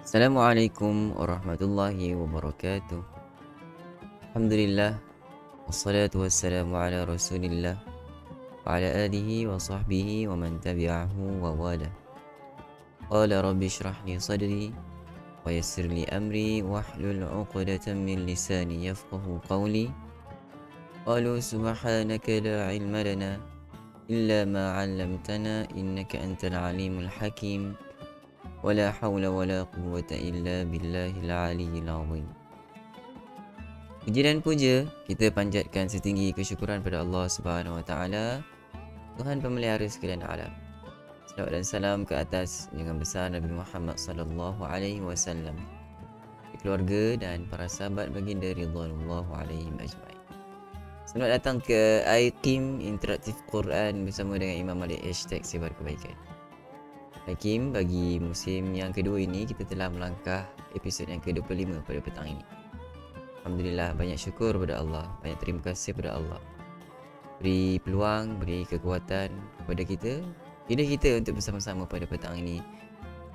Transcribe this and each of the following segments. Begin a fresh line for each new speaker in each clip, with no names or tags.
Assalamualaikum warahmatullahi wabarakatuh. Alhamdulillah, wassalatu wassalamu ala rasulillah wa ala alihi wa sahbihi wa man tabi'ahu wa wala. Qala rabbi shrah li sadri wa yassir li amri wahlul 'uqdatam min lisani yafqahu qawli. Qalu subhanaka la ilma lana illa ma 'allamtana innaka antal alimul hakim. Wala hawla wala quwwata illa billahil aliyyil azim. Puji dan puja kita panjatkan setinggi kesyukuran pada Allah Subhanahu wa taala, Tuhan pemelihara sekalian alam. Salawat dan salam ke atas junjungan besar Nabi Muhammad sallallahu alaihi wasallam, keluarga dan para sahabat baginda ridwanullahu alaihim ajmain. Selamat datang ke iKim Interaktif Quran bersama dengan Imam Malik #Sebar Kebaikan. Hakim, bagi musim yang kedua ini kita telah melangkah episod yang ke-25 pada petang ini. Alhamdulillah, banyak syukur kepada Allah, banyak terima kasih kepada Allah. Beri peluang, beri kekuatan kepada kita, pilih kita untuk bersama-sama pada petang ini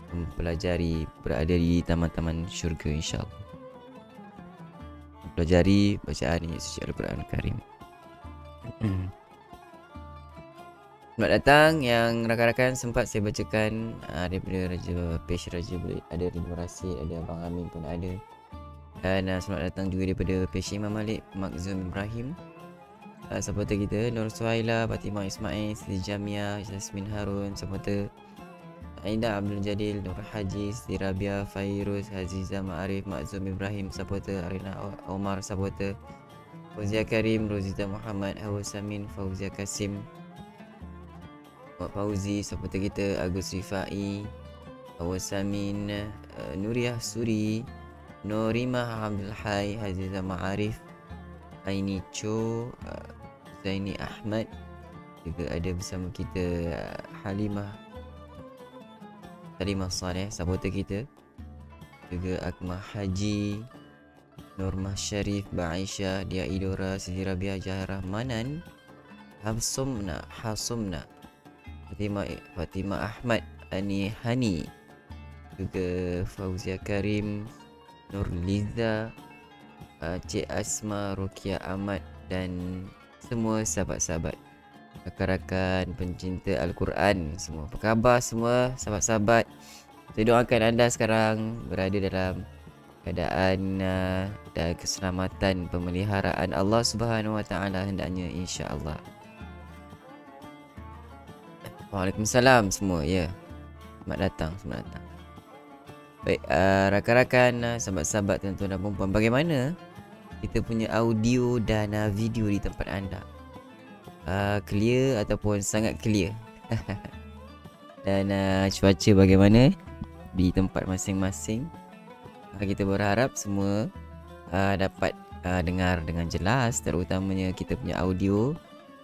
mempelajari, berada di taman-taman syurga insya-Allah. Mempelajari bacaan suci Al-Quran Karim. Selamat datang yang rakan-rakan sempat saya bacakan daripada page Raja Bulit, ada Ridwan Rasid, ada Abang Amin pun ada. Dan selamat datang juga daripada page Imam Malik Makzum Ibrahim, supporter kita Nur Suhaila, Fatimah Ismail, Siti Jamia, Jasmine Harun, supporter Aida Abdul Jadil, Nur Haji, Siti Rabia, Fairuz, Aziza Ma'arif, Makzum Ibrahim, supporter Arina Omar, supporter Fauzia Karim, Rozita Muhammad, Hawa Samin, Fauzia Kasim, Fauzi, supporter kita Agus Rifai, Awasamin, Nuriyah Suri, Norimah Abdul Hai, Haziza Ma'arif, Aini Cho, Zaini Ahmad, juga ada bersama kita Halimah Saleh, supporter kita, juga Akmal Haji, Nurmah Syarif, Ba'isha, Dia Idora, Siti Rabia, Jaharah Manan, Hasumna, Fatimah Ahmad, Ani Hani, juga Fauzia Karim, Nur Liza, Cik Asma, Rukia Ahmad dan semua sahabat-sahabat, rakan-rakan pencinta Al-Quran semua. Apa khabar semua sahabat-sahabat? Saya doakan anda sekarang berada dalam keadaan dan keselamatan pemeliharaan Allah Subhanahu wa taala hendaknya insya-Allah. Waalaikumsalam semua, ya. Selamat datang. Baik, rakan-rakan, sahabat-sahabat, tuan-tuan dan puan-puan, bagaimana kita punya audio dan video di tempat anda? Clear ataupun sangat clear? Dan cuaca bagaimana di tempat masing-masing? Kita berharap semua dapat dengar dengan jelas, terutamanya kita punya audio,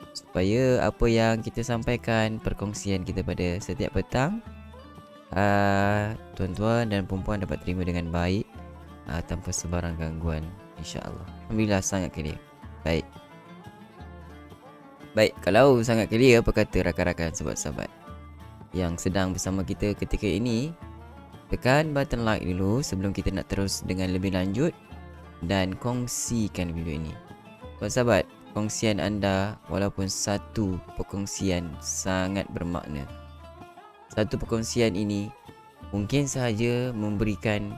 supaya apa yang kita sampaikan, perkongsian kita pada setiap petang, tuan-tuan dan perempuan dapat terima dengan baik, tanpa sebarang gangguan, insya-Allah. Alhamdulillah sangat clear. Baik, kalau sangat clear, apa kata rakan-rakan sahabat-sahabat yang sedang bersama kita ketika ini, tekan button like dulu sebelum kita nak terus dengan lebih lanjut, dan kongsikan video ini. Sahabat, kongsian anda walaupun satu perkongsian sangat bermakna. Satu perkongsian ini mungkin sahaja memberikan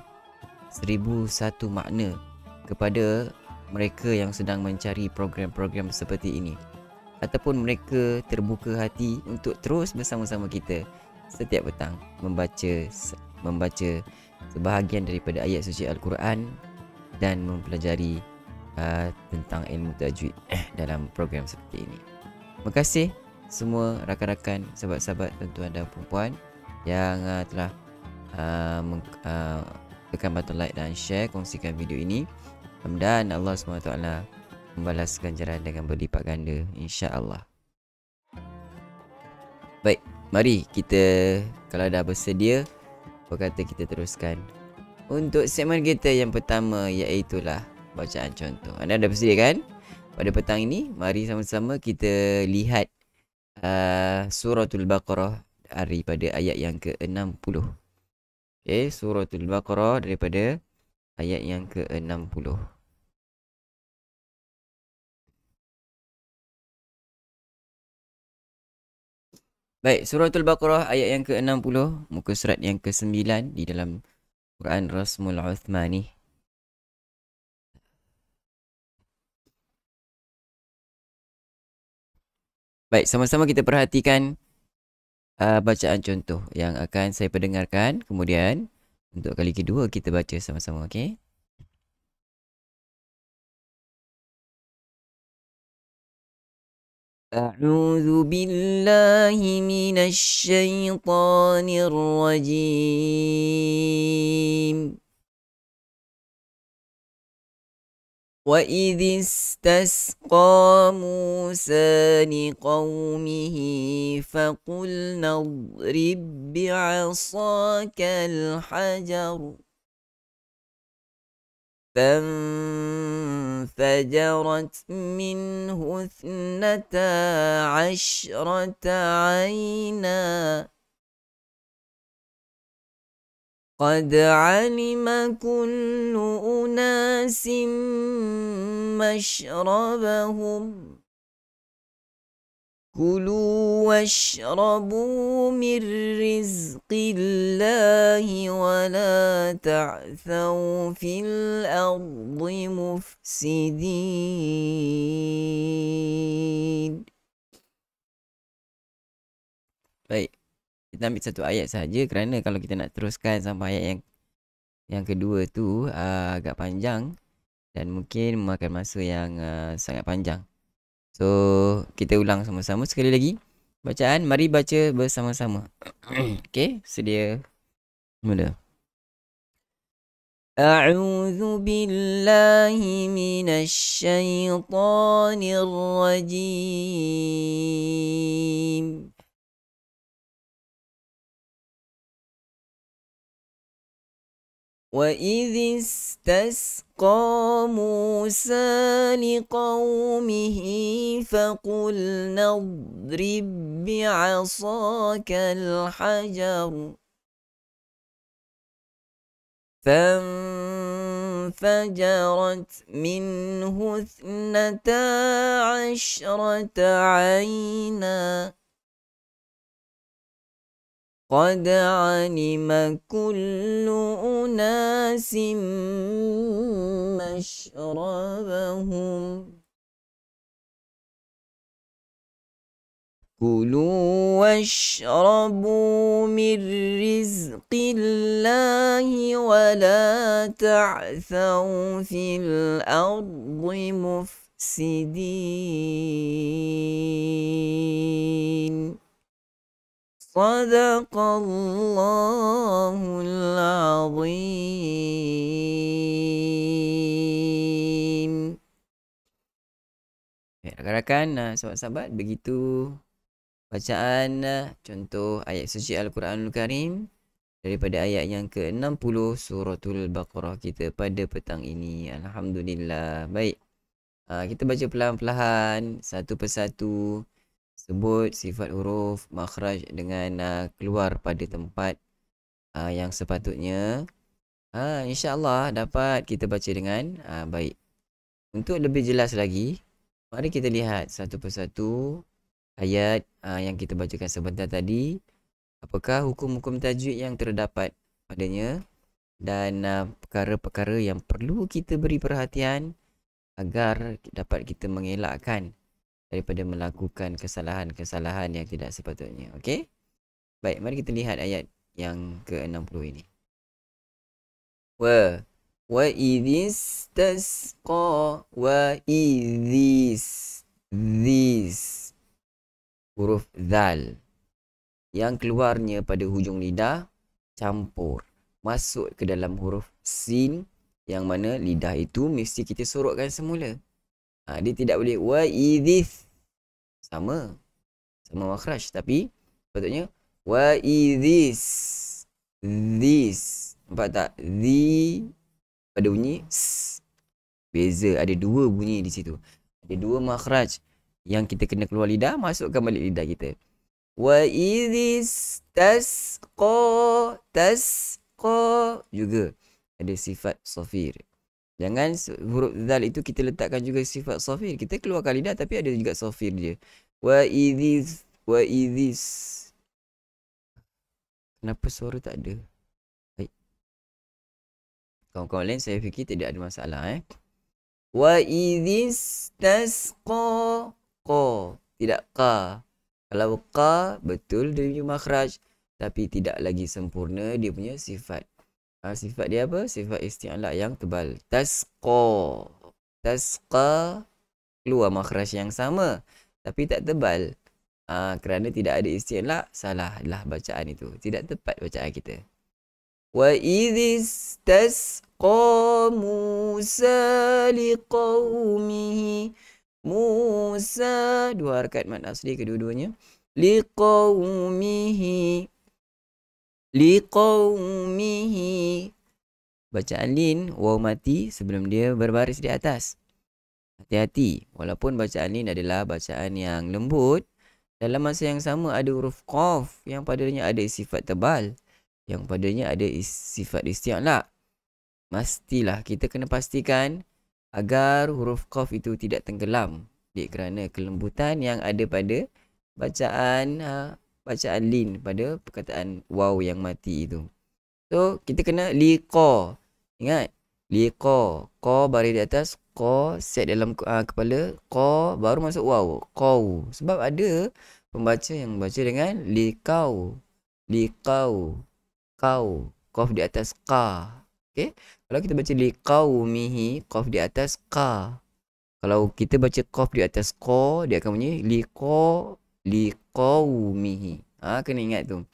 1001 makna kepada mereka yang sedang mencari program-program seperti ini, ataupun mereka terbuka hati untuk terus bersama-sama kita setiap petang membaca sebahagian daripada ayat suci Al-Quran dan mempelajari tentang ilmu tajwid dalam program seperti ini. Terima kasih semua rakan-rakan, sahabat-sahabat, tuan-tuan dan puan-puan yang telah tekan button like dan share, kongsikan video ini. Mudah-mudahan Allah SWT membalas ganjaran dengan berlipat ganda, insya-Allah. Baik, mari kita, kalau dah bersedia, apa kata kita teruskan untuk segmen kita yang pertama, iaitulah bacaan contoh. Anda dah bersedia kan? Pada petang ini, mari sama-sama kita lihat Suratul Baqarah daripada ayat yang ke-60. Okay, Suratul Baqarah daripada ayat yang ke-60. Baik, Suratul Baqarah ayat yang ke-60, muka surat yang ke-9 di dalam Quran Rasmul Uthmani. Baik, sama-sama kita perhatikan bacaan contoh yang akan saya perdengarkan. Kemudian, untuk kali kedua kita baca sama-sama, okey? أعوذ بالله من الشيطان الرجيم وإذ استسقى موسى لقومه فقلنا اضرب بعصاك الحجر فانفجرت منه 12 عينا قد علم كل أناس مشربهم كلوا واشربوا من رزق الله ولا تعثوا في الأرض مفسدين. Baik, kita ambil satu ayat saja kerana kalau kita nak teruskan sampai ayat yang kedua tu agak panjang dan mungkin memakan masa yang sangat panjang. So, kita ulang sama-sama sekali lagi bacaan. Mari baca bersama-sama. Okey, sedia mula. A'udzu billahi minasy syaithanir rajim. وَإِذِ اسْتَسْقَى مُوسَى لِقَوْمِهِ فَقُلْنَا اضْرِب بِّعَصَاكَ الْحَجَرَ فانفجرت منه 12 عينا قد علم كل أناس مشربهم كلوا واشربوا من رزق الله ولا تعثوا في الأرض مفسدين. Sadaqallahul azim. Rakan-rakan, sahabat-sahabat, begitu bacaan contoh ayat suci Al-Quranul Karim daripada ayat yang ke-60 Suratul Baqarah kita pada petang ini. Alhamdulillah. Baik, kita baca perlahan-lahan satu persatu, sebut sifat huruf makhraj dengan keluar pada tempat yang sepatutnya. InsyaAllah dapat kita baca dengan baik. Untuk lebih jelas lagi, mari kita lihat satu persatu ayat yang kita bacakan sebentar tadi. Apakah hukum-hukum tajwid yang terdapat padanya dan perkara-perkara yang perlu kita beri perhatian agar dapat kita mengelakkan daripada melakukan kesalahan-kesalahan yang tidak sepatutnya. Okey? Baik, mari kita lihat ayat yang ke-60 ini. Wa idhistasqa this huruf zal yang keluarnya pada hujung lidah campur masuk ke dalam huruf sin, yang mana lidah itu mesti kita sorokkan semula. Dia tidak boleh wa idhis sama makhraj, tapi patutnya wa idhis this. Nampak tak? The pada bunyi s. Beza, ada dua bunyi di situ. Ada dua makhraj yang kita kena keluar lidah, masukkan balik lidah kita. Wa idhis tasqa Tasqa juga ada sifat safir. Jangan huruf zal itu kita letakkan juga sifat safir. Kita keluarkan lidah tapi ada juga safir dia. Wa idhis. Kenapa suara tak ada? Baik. Kawan-kawan lain saya fikir tidak ada masalah Wa idhis tasqa. Qa. Tidak ka. Kalau ka betul dia punya makhraj. Tapi tidak lagi sempurna dia punya sifat. Sifat dia apa? Sifat isti'la yang tebal. Tasqa. Tasqa keluar makhraj yang sama tapi tak tebal. Kerana tidak ada isti'la, salahlah bacaan itu. Tidak tepat bacaan kita. Wa idhis tasqa Musa liqaumihi. Musa. Dua harakat mad asli kedua-duanya. Liqaumihi. Bacaan lin waw mati sebelum dia berbaris di atas. Hati-hati, walaupun bacaan lin adalah bacaan yang lembut, dalam masa yang sama ada huruf qaf yang padanya ada sifat tebal, yang padanya ada sifat isti'la. Mestilah kita kena pastikan agar huruf qaf itu tidak tenggelam kerana kelembutan yang ada pada bacaan lin pada perkataan waw yang mati itu. So kita kena liqa. Ingat, liqa. Qa baris di atas, qa set dalam kepala, qa baru masuk waw. Qau. Sebab ada pembaca yang baca dengan liqau. Liqau. Kau. Qaf di atas qa. Okey. Kalau kita baca liqaumihi, qaf di atas qa. Kalau kita baca qaf di atas qa, dia akan bunyi liqa. Liqaumihi. Kena ingat tu.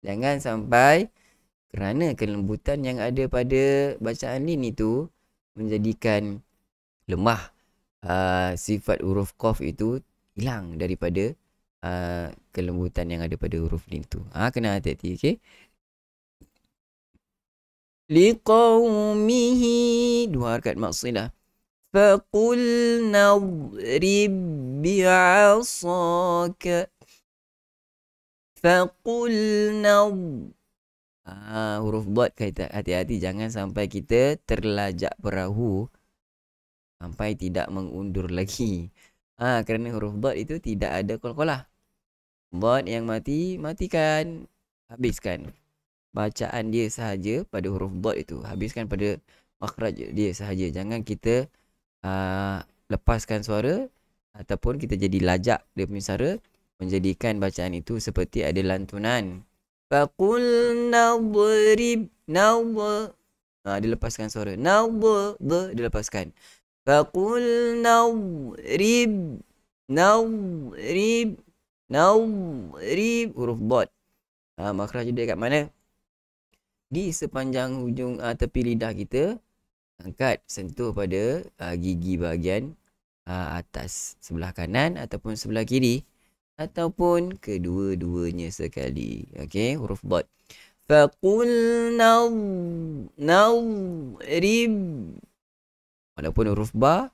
Jangan sampai kerana kelembutan yang ada pada bacaan lin itu menjadikan lemah sifat huruf qaf itu hilang daripada kelembutan yang ada pada huruf lin tu. Kena hati-hati, okey? Liqaumihi. Dua harakat maksilah. Faqulna idrib bi'asaka. Faqulna. Huruf dad kata hati-hati, jangan sampai kita terlajak perahu sampai tidak mengundur lagi. Kerana huruf dad itu tidak ada qalqalah. Dad yang mati, matikan. Habiskan bacaan dia sahaja pada huruf dad itu. Habiskan pada makhraj dia sahaja. Jangan kita lepaskan suara ataupun kita jadi lajak dia punya suara, menjadikan bacaan itu seperti ada lantunan. Faqulna idrib. Dia lepaskan suara. Dia lepaskan. Faqulna idrib. Huruf dad. Makhraj dia kat mana? Di sepanjang hujung tepi lidah kita. Angkat, sentuh pada gigi bahagian atas sebelah kanan ataupun sebelah kiri, ataupun kedua-duanya sekali. Okey, huruf dad. Faqulna idrib. Walaupun huruf ba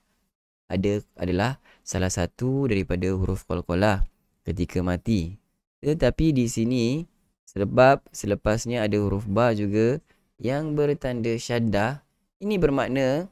adalah salah satu daripada huruf qalqalah ketika mati. Tetapi di sini sebab selepasnya ada huruf ba juga yang bertanda syaddah, ini bermakna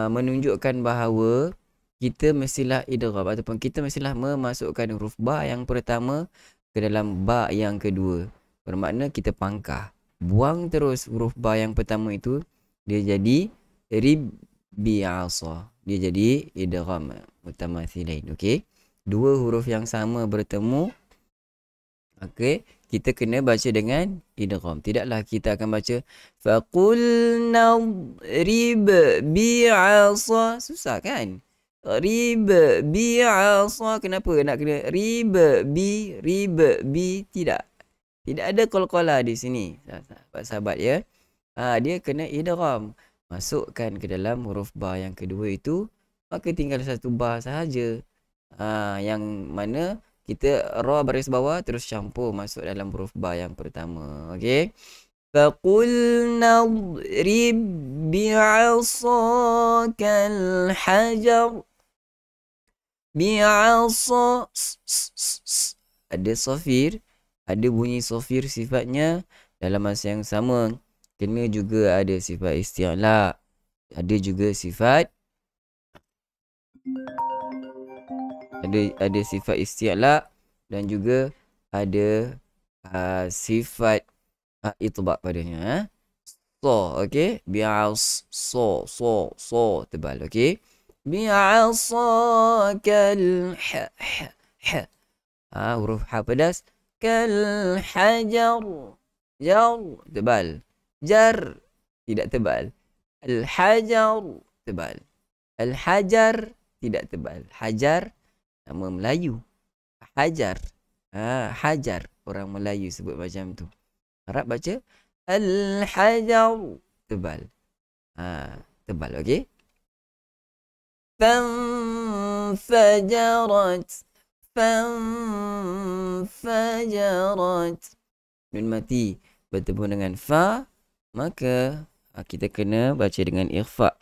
menunjukkan bahawa kita mestilah idgham ataupun kita mestilah memasukkan huruf ba yang pertama ke dalam ba yang kedua. Bermakna kita pangkah, buang terus huruf ba yang pertama itu, dia jadi rib bi'asa. Dia jadi idgham mutamathilain. Okey, dua huruf yang sama bertemu. Okey, kita kena baca dengan idgham. Tidaklah kita akan baca faqulna idrib bi'asa. Susah kan? Rib bi'asa. Kenapa nak kena rib bi? Tidak ada qalqalah di sini, sahabat-sahabat ya. Dia kena idgham, masukkan ke dalam huruf ba yang kedua itu, maka tinggal satu ba sahaja. Yang mana kita ra baris bawah terus campur masuk dalam huruf ba yang pertama. Okey. Faqulna idrib bi'asakal hajar. Bi'asa. Ada safir, ada bunyi safir sifatnya dalam masa yang sama. kena juga ada sifat isti'la. Ada juga sifat sifat isti'la dan juga ada sifat itbaq padanya. So, okey. So tebal, okey. Bi'asakal huruf ha pedas. Kal hajar. Jar tebal. Jar tidak tebal. Al hajar tebal. Al hajar tidak tebal. Hajar nama Melayu. Hajar. Hajar orang Melayu sebut macam tu. Arab baca al hajar tebal. Tebal, okey. Fanfajarat. Nun mati bertemu dengan fa, maka kita kena baca dengan ikhfa.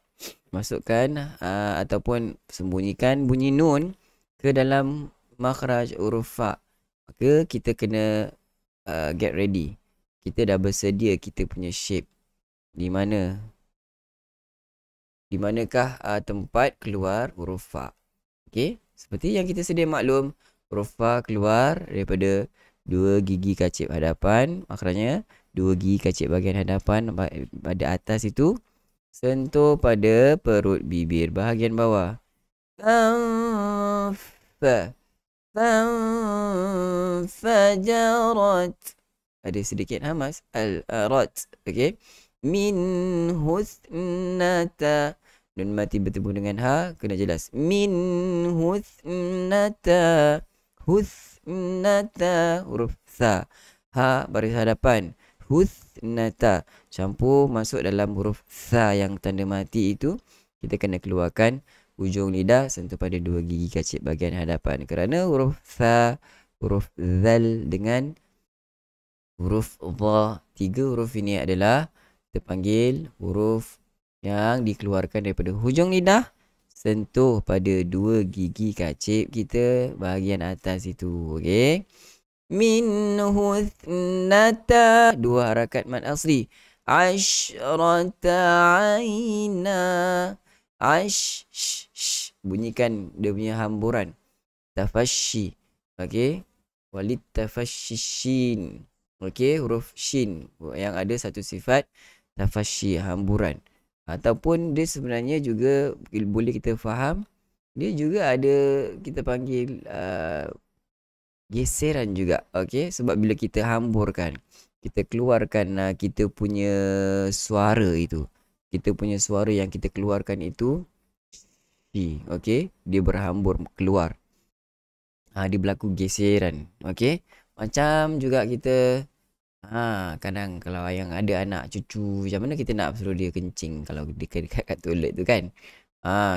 Masukkan ataupun sembunyikan bunyi nun ke dalam makhraj huruf fa. Maka kita kena get ready. Kita dah bersedia kita punya shape. Di manakah tempat keluar huruf fa. Okey, seperti yang kita sedia maklum, huruf fa keluar daripada dua gigi kacip hadapan. Maknanya dua gigi kacip bahagian hadapan pada atas itu sentuh pada perut bibir bahagian bawah. Fajarat. Ada sedikit hamas. Al-arat. Okey. Min husnata. Nun mati bertemu dengan ha. Kena jelas. Min husnata. Husnata. Huruf sa. Ha baris hadapan. Husnata. Campur masuk dalam huruf sa yang tanda mati itu. Kita kena keluarkan ujung lidah sentuh pada dua gigi kacip bahagian hadapan. Kerana huruf sa, huruf zal dengan huruf dha, tiga huruf ini adalah terpanggil huruf yang dikeluarkan daripada hujung lidah sentuh pada dua gigi kacip kita bahagian atas itu. Okey. Min husnata, dua harakat mad asli. Asyrata aina. Bunyikan dia punya hamburan. Tafashi. Okey. Walid tafashishin. Okey, huruf shin yang ada satu sifat tafashi, hamburan. Ataupun dia sebenarnya juga boleh kita faham, dia juga ada kita panggil geseran juga. Okey, sebab bila kita hamburkan, kita keluarkan kita punya suara itu. Kita punya suara yang kita keluarkan itu shi, okey, dia berhambur keluar. Dia berlaku geseran. Okey. Macam juga kita kadang kalau yang ada anak cucu, macam mana kita nak suruh dia kencing kalau dia dekat kat toilet tu kan.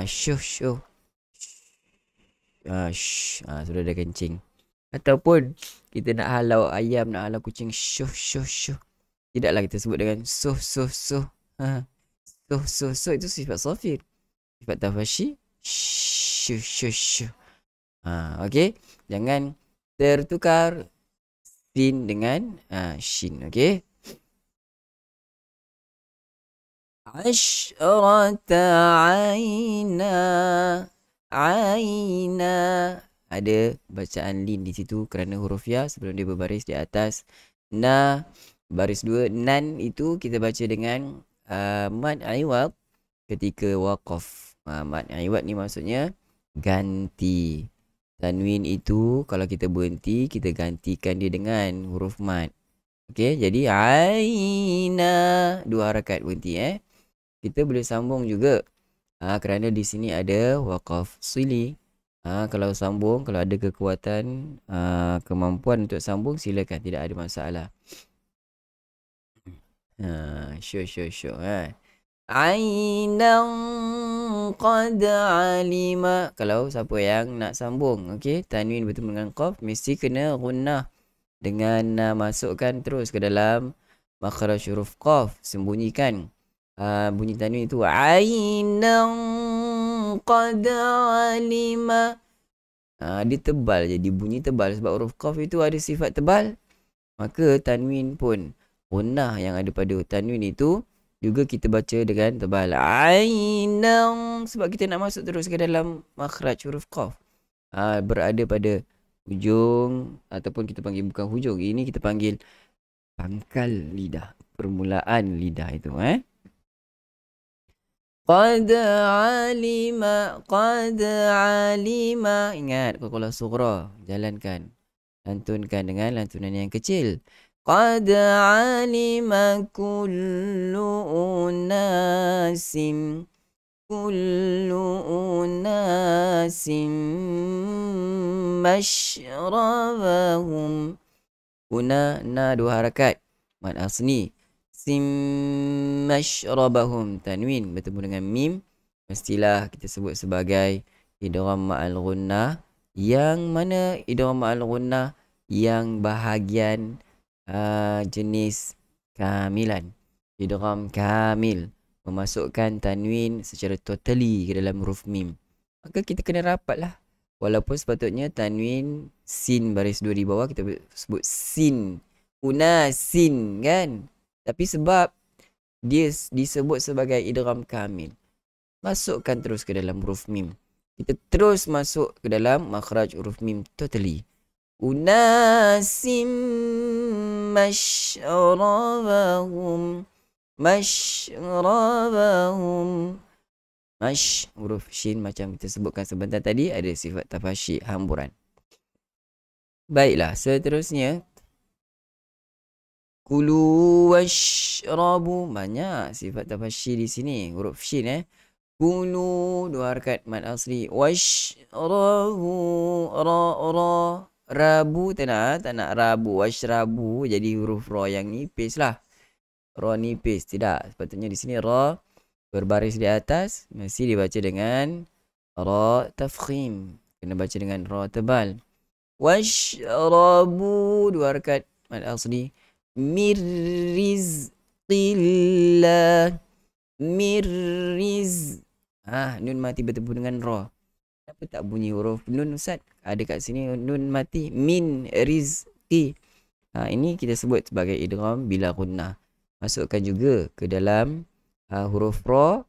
Suruh dia kencing. Ataupun kita nak halau ayam, nak halau kucing, tidaklah kita sebut dengan suh. Suh itu sifat safir. Sifat tafashi. Okey. Jangan tertukar sin dengan shin. Okey. Asyrata aina. Ada bacaan lin di situ kerana huruf ya sebelum dia berbaris di atas na baris dua. Nan itu kita baca dengan mad iwad ketika waqaf. Mad iwad ni maksudnya ganti. Tanwin itu kalau kita berhenti, kita gantikan dia dengan huruf mad. Okey, jadi aina, dua harakat berhenti Kita boleh sambung juga. Kerana di sini ada waqaf sili. Kalau sambung, kalau ada kekuatan, kemampuan untuk sambung, silakan, tidak ada masalah. Sure. Ainan qad alima. Kalau siapa yang nak sambung, okey, tanwin bertemu dengan qaf mesti kena gunnah dengan masukkan terus ke dalam makhraj huruf qaf, sembunyikan bunyi tanwin itu ainan qad alima. Dia tebal, jadi bunyi tebal sebab huruf qaf itu ada sifat tebal. Maka tanwin pun Gunnah yang ada pada tanwin itu juga kita baca dengan tebal. Ainang, sebab kita nak masuk terus ke dalam makhraj huruf qaf. Berada pada hujung, ataupun kita panggil bukan hujung, ini kita panggil pangkal lidah, permulaan lidah itu. Qad alima. Ingat, qalqalah sughra, jalankan, lantunkan dengan lantunan yang kecil. Qad alima kullu unasim mashrabahum. Na dua harakat, mad asni. Sim mashrabahum, tanwin bertemu dengan mim, mestilah kita sebut sebagai idgham ma'al ghunnah. Yang mana idgham ma'al ghunnah yang bahagian jenis kamilan. Idgham kamil, memasukkan tanwin secara totally ke dalam huruf mim. Maka kita kena rapat lah. Walaupun sepatutnya tanwin sin baris 2 di bawah kita sebut sin, unasin kan. Tapi sebab dia disebut sebagai idgham kamil, masukkan terus ke dalam huruf mim. Kita terus masuk ke dalam makhraj huruf mim totally. Unasim mashrabahum. Huruf shin macam kita sebutkan sebentar tadi ada sifat tafashi, hamburan. Baiklah, seterusnya kulu washrabu, banyak sifat tafashi di sini, huruf shin. Kulu dua harakat mad asli. Washrabu, rabu tak nak rabu, washrabu jadi huruf ra yang nipis lah. Ra nipis, tidak. Sepatutnya di sini ra berbaris di atas mesti dibaca dengan ra tafkhim, kena baca dengan ra tebal. Washrabu dua harakat mad asli. Mirrizqillah, mirriz. Nun mati bertemu dengan ra. Kenapa tak bunyi huruf nun Ustaz? Ada kat sini nun mati. Min rizqi. Ini kita sebut sebagai idgham bila gunnah. Masukkan juga ke dalam huruf ra,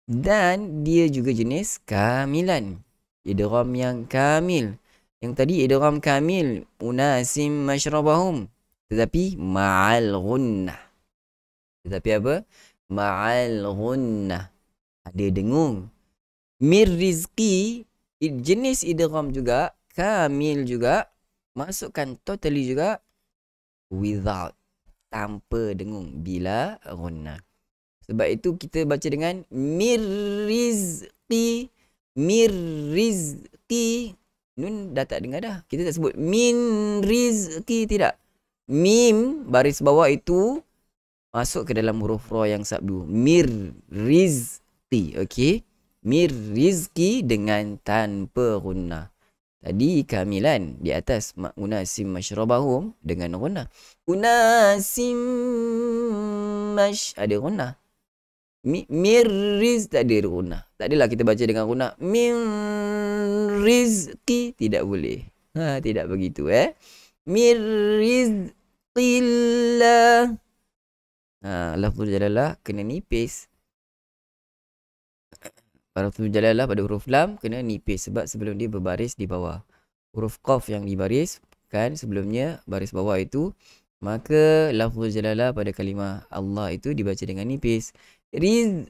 dan dia juga jenis kamilan, idgham yang kamil. Yang tadi idgham kamil unasim mashrabahum, tetapi ma'al gunnah. Tetapi apa? Ma'al gunnah, ada dengung. Mir rizqi jenis idgham juga, kamil juga, masukkan totally juga, without, tanpa dengung, bila gunnah. Sebab itu kita baca dengan mir rizqi. Mir rizqi, nun dah tak dengar dah. Kita tak sebut min rizqi, tidak. Mim baris bawah itu masuk ke dalam huruf ra yang sabdu. Mir rizqi, okey. Mir rizqi dengan tanpa gunnah. Tadi kamilan di atas unasim mashrabahum dengan gunnah. Unasim ada gunnah. Mir riz tak ada gunnah. Tak adalah kita baca dengan gunnah. Min rizqi, tidak boleh. Tidak begitu Mir rizqillah. Lafzul jalalah kena nipis. Lafzul jalalah pada huruf lam kena nipis sebab sebelum dia berbaris di bawah. Huruf qaf yang dibaris kan sebelumnya baris bawah itu, maka lafzul jalalah pada kalimah Allah itu dibaca dengan nipis. Rizqillah,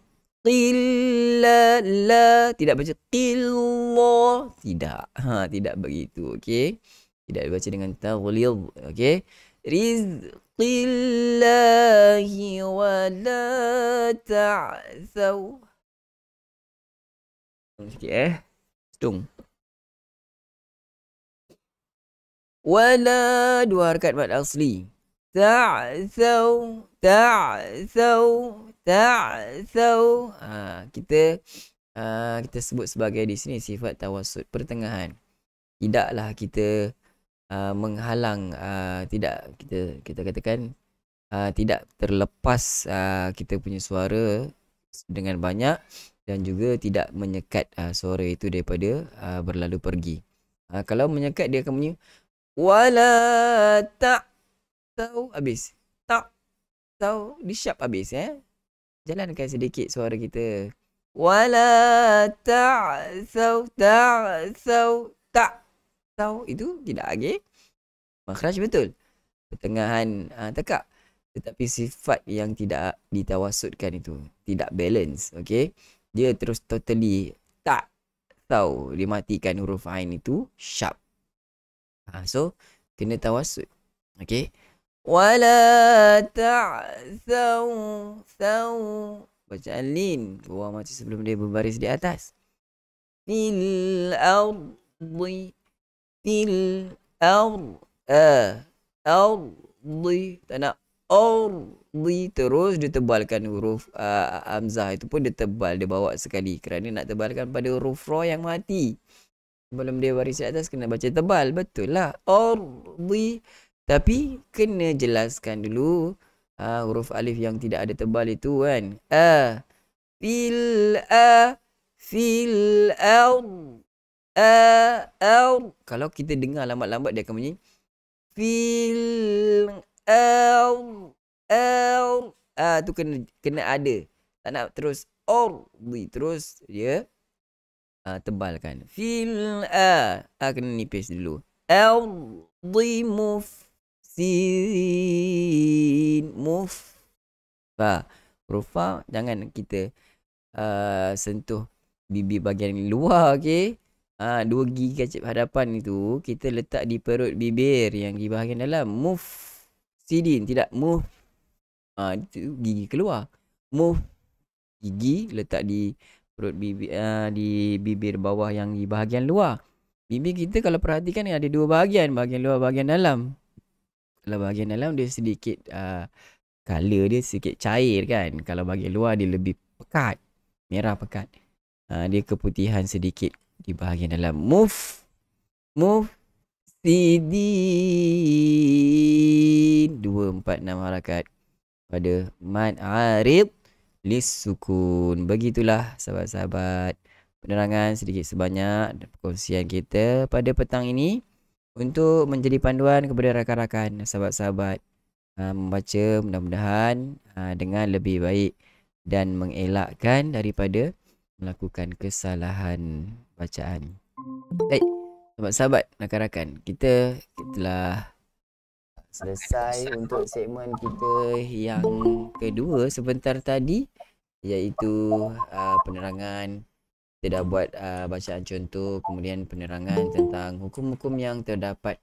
la, tidak baca qillah, tidak. Tidak begitu, okey. Tidak dibaca dengan taghlidh, okey. Rizqillahi wa la ta'thaw. Sikit Tung. Wala dua harakat mad asli. Ta'thaw, ta'thaw, ta'thaw. Kita sebut sebagai di sini sifat tawassut, pertengahan. Tidaklah kita menghalang, tidak kita katakan tidak terlepas kita punya suara dengan banyak, dan juga tidak menyekat suara itu daripada berlalu pergi. Kalau menyekat dia akan bunyi wala ta'thaw, habis. Tak, ta'thaw. Di sharp habis Jalankan sedikit suara kita. Wala ta'thaw. Ta'thaw. Itu tidak lagi. Makhraj betul. Pertengahan tekak. Tetapi sifat yang tidak ditawasudkan itu tidak balance. Okay. Dia terus totally ta'thaw. Dimatikan huruf ain itu sharp. So kena tawasud. Okay. Wala ta'thaw. Bacaan lin. Keluar macam sebelum dia berbaris di atas. Fil ardi. Fil ardi. Tak nak ardi. Terus dia tebalkan huruf hamzah itu pun dia tebal. Dia bawa sekali. Kerana nak tebalkan pada huruf ra yang mati. Sebelum dia baris di atas kena baca tebal. Betul lah. Ardi. Tapi kena jelaskan dulu huruf alif yang tidak ada tebal itu kan. Fil kalau kita dengar lambat-lambat dia akan bunyi fil tu kena ada. Tak nak terus terus dia tebalkan. Fil kena nipis dulu. Huruf fa jangan kita sentuh bibir bahagian luar. Okay. 2 gigi kacip hadapan itu kita letak di perut bibir yang di bahagian dalam. Mufsidin. Tidak itu gigi keluar. Gigi letak di perut bibir, di bibir bawah yang di bahagian luar. Bibir kita kalau perhatikan ada 2 bahagian. Bahagian luar, bahagian dalam. Kalau bahagian dalam dia sedikit color dia sedikit cair kan. Kalau bahagian luar dia lebih pekat. Merah pekat. Dia keputihan sedikit di bahagian dalam. Mufsidin. 2, 4, 6 harakat pada mad arid lis sukun. Begitulah sahabat-sahabat penerangan sedikit sebanyak perkongsian kita pada petang ini untuk menjadi panduan kepada rakan-rakan sahabat-sahabat membaca mudah-mudahan dengan lebih baik dan mengelakkan daripada melakukan kesalahan bacaan. Baik, sahabat-sahabat, rakan-rakan, kita telah selesai untuk segmen kita yang kedua sebentar tadi, iaitu penerangan. Kita dah buat bacaan contoh, kemudian penerangan tentang hukum-hukum yang terdapat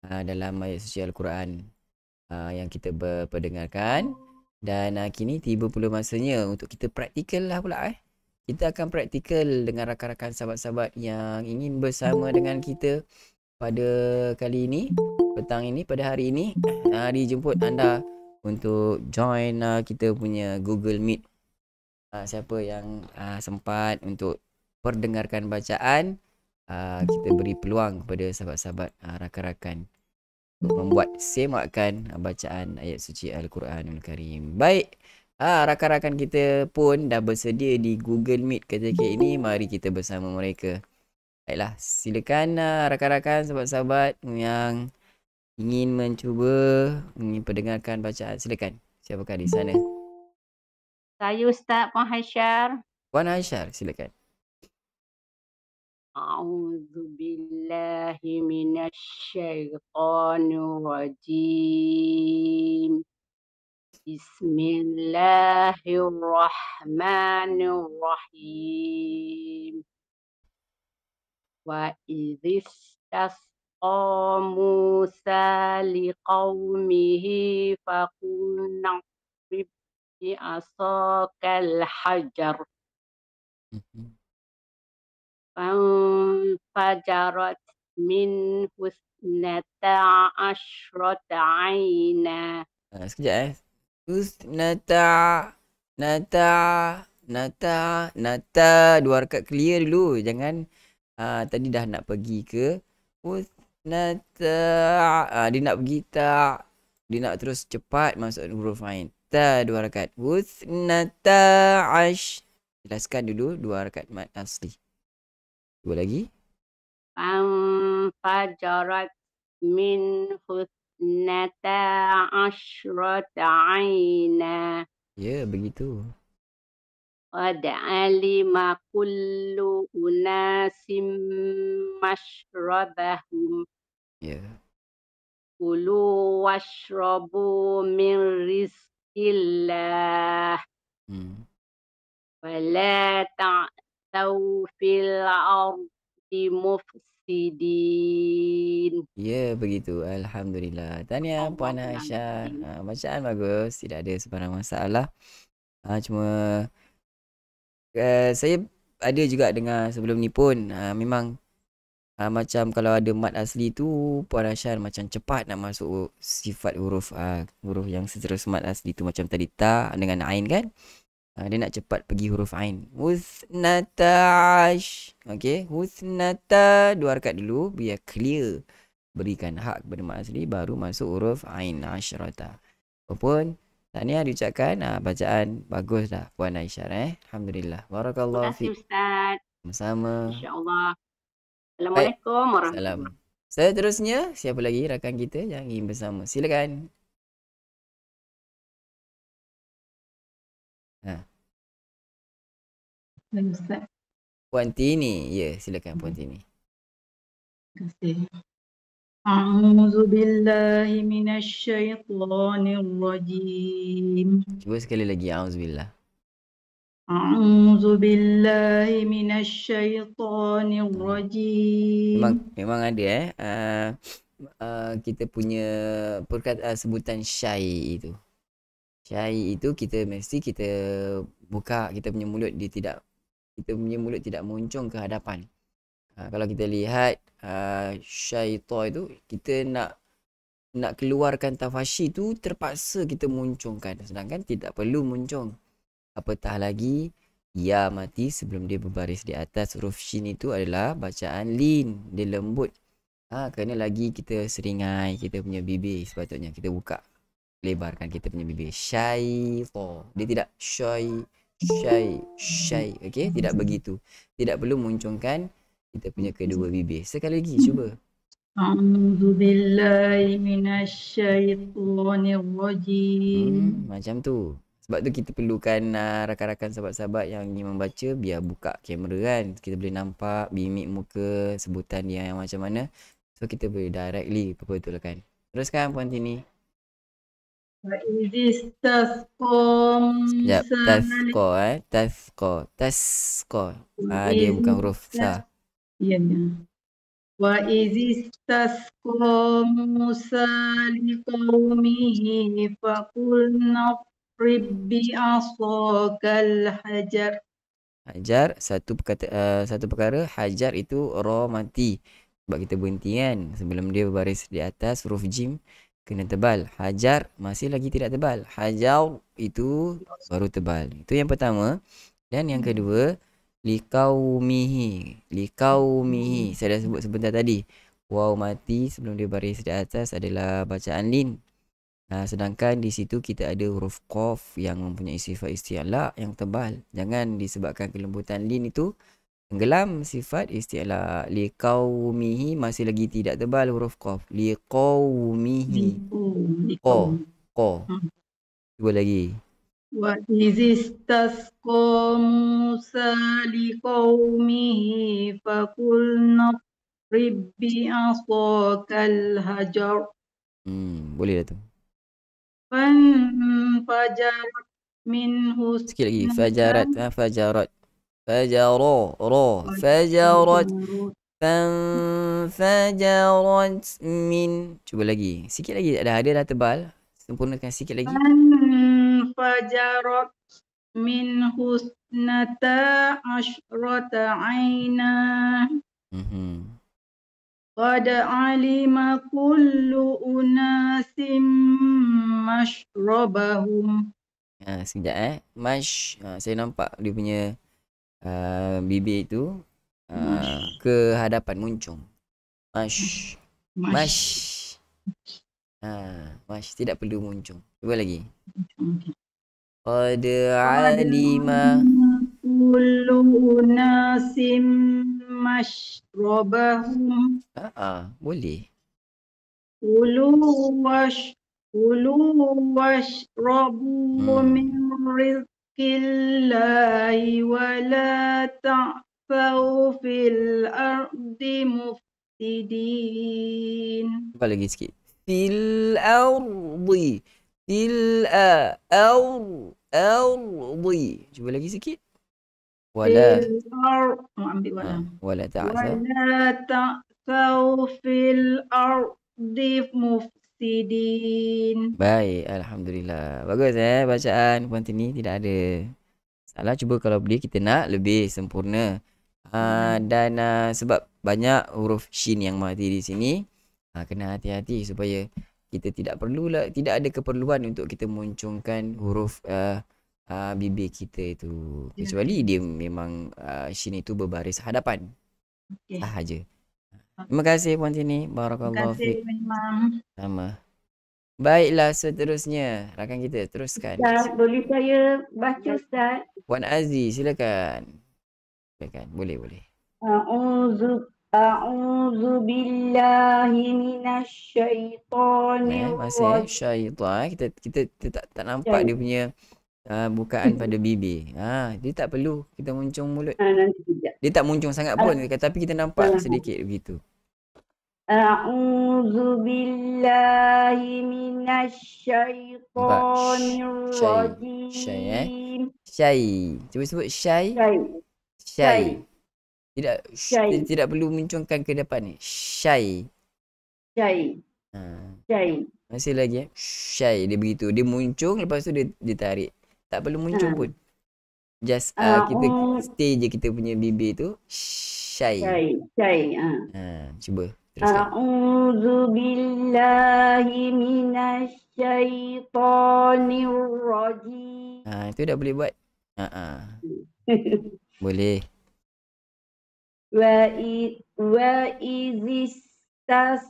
dalam ayat suci Al-Quran yang kita perdengarkan. Dan kini tiba pula masanya untuk kita praktikal lah pula. Kita akan praktikal dengan rakan-rakan sahabat-sahabat yang ingin bersama dengan kita pada kali ini, petang ini, pada hari ini. Dijemput anda untuk join kita punya Google Meet. Siapa yang sempat untuk perdengarkan bacaan, kita beri peluang kepada sahabat-sahabat rakan-rakan untuk membuat semakan bacaan ayat suci Al-Quranul Karim. Baik, rakan-rakan kita pun dah bersedia di Google Meet ketika ini. Mari kita bersama mereka. Baiklah, silakan rakan-rakan sahabat-sahabat yang ingin mencuba, ingin perdengarkan bacaan. Silakan. Siapakah di sana?
Saya Ustaz Puan Haisyar.
Puan Haisyar, silakan.
A'udzu billahi minasyaitonir rajim. Bismillahirrahmanirrahim. Wa idhistasqa Musa liqaumihi faqulna bi asaqal hajar. Fanfajarat min husnata asyrata aina.
Sekejap Nata 2 rakaat clear dulu. Jangan tadi dah nak pergi ke husnata, dia nak pergi tak, dia nak terus cepat masuk huruf ain. 2 rakaat. Husnata jelaskan dulu 2 rakaat mat asli. 2 lagi.
Fanfajarat min اثنتا عشرة عينا
Ya, begitu.
قد علم كل أناس مشربهم
Ya.
كلوا واشربوا من رزق الله
Hmm.
ولا تعثوا في الأرض مفسدين.
Ya, begitu. Alhamdulillah. Tahniah Puan
Allahul
Aisyah.
Azim.
Bacaan bagus, tidak ada sebarang masalah. Cuma saya ada juga dengar sebelum ni pun memang macam kalau ada mat asli tu Puan Aisyah macam cepat nak masuk sifat huruf huruf yang seterus mat asli tu macam tadi ta dengan ain kan. Dia nak cepat pergi huruf ain. Husnatash. Okey, husnata dua harakat dulu biar clear. Berikan hak kepada mat asli baru masuk huruf ain asyrata. Apapun tahniah diucapkan bacaan bagus dah Puan Aisyah Alhamdulillah.
Terima
Barakallahu
kasih
fiik.
Ustaz.
Sama-sama.
InsyaAllah.
Baik.
Assalamualaikum warahmatullahi
Salam. Seterusnya siapa lagi rakan kita yang ingin bersama? Silakan.
Ustaz.
Puan Tini. Ya, silakan Puan Tini.
Terima kasih. A'udzu billahi minasyaitonir rajim.
Cuba sekali lagi. Auzubillah.
A'udzu billahi minasyaitonir rajim.
Memang ada kita punya sebutan syai itu. Syai itu kita mesti kita buka kita punya mulut kita punya mulut tidak muncung ke hadapan. Kalau kita lihat syaitan itu kita nak keluarkan tafashi tu terpaksa kita muncungkan sedangkan tidak perlu muncung. Apatah lagi ya mati sebelum dia berbaris di atas huruf shin itu adalah bacaan lin, dia lembut. Kerana lagi kita seringai kita punya bibir sepatutnya kita buka lebarkan kita punya bibir. Syaitan. Dia tidak syai. Okey, tidak begitu. Tidak perlu muncungkan kita punya kedua bibir. Sekali lagi cuba.
A'udzu billahi minasyaitonir rajim.
Macam tu. Sebab tu kita perlukan rakan-rakan sahabat-sahabat yang ingin membaca biar buka kamera kan. Kita boleh nampak mimik muka sebutan dia yang macam mana. So kita boleh directly perbetulkan. Teruskan Puan Tini. Sekejap. Tasqa. Dia bukan huruf sa.
Ya. Wa izistasqa Musa liqaumihi faqulna ribbi asaqal hajar.
Hajar satu perkara hajar itu ra mati. Sebab kita berhenti kan sebelum dia berbaris di atas huruf jim kena tebal. Hajar masih lagi tidak tebal. Hajar itu baru tebal. Itu yang pertama. Dan yang kedua liqaumihi. Saya dah sebut sebentar tadi. Waw mati sebelum dia baris di atas adalah bacaan lin. Sedangkan di situ kita ada huruf qaf yang mempunyai sifat isti'la yang tebal. Jangan disebabkan kelembutan lin itu tenggelam sifat isti'la. Liqaumihi masih lagi tidak tebal huruf qaf. Liqaumihi. Qa. Cuba lagi.
Wa izistasqa Musa liqaumihi faqulna ribbi asaqal hajar.
Boleh dah tu.
Fanfajarat minhu.
Sikit lagi. Fajarat. Fajarat. Fajarat. Fanfajarat min. Cuba lagi. Sikit lagi. Dia dah tebal. Sempurnakan sikit lagi.
Fanfajarat min husnata asyrata aina. Qad alima kullu unasim mashrabahum.
Sekejap saya nampak dia punya bibir itu ke hadapan muncung. Mash tidak perlu muncung. Cuba lagi. Qad alima
kullu unasim mashrabahum.
boleh.
Kulu washrabu min rizqillahi wa la ta'thaw fil ardi mufsidin.
Coba lagi sikit. Fil ardi. Ardi. Cuba lagi sikit. Wala.
Ambil wala.
Wala ta'thaw.
Wala ta'thaw fil ardi mufsidin.
Baik, alhamdulillah. Bagus bacaan Puan Tini, tidak ada salah. Cuba kalau boleh kita nak lebih sempurna. Dan sebab banyak huruf shin yang mati di sini, kena hati-hati supaya kita tidak ada keperluan untuk kita muncungkan huruf bibir kita itu. Kecuali dia memang shin itu berbaris hadapan. Sahaja. Terima kasih Puan Tini. Barakallahu fiik. Sama. Baiklah, seterusnya rakan kita teruskan.
Ustaz, boleh saya baca Ustaz?
Puan Aziz, silakan. Boleh.
A'udzu billahi minasyaitonir
Masih syaitan. Kita tak nampak dia punya bukaan pada bibir. Dia tak perlu kita muncung mulut.
Nanti sekejap.
Dia tak muncung sangat pun, tapi kita nampak sedikit begitu.
A'udzu billahi minasyaitonir rajim.
Syai. Cuba sebut syai. Tidak perlu muncungkan ke depan ni. Syai. Masih lagi syai. Dia begitu. Dia muncung, lepas tu dia tarik. Tak perlu muncung pun. Just kita stay je kita punya bibir tu. Syai. Cuba teruskan.
A'udzu billahi minasyaitonir rajim.
Itu dah boleh buat. Boleh.
Wa izistasqa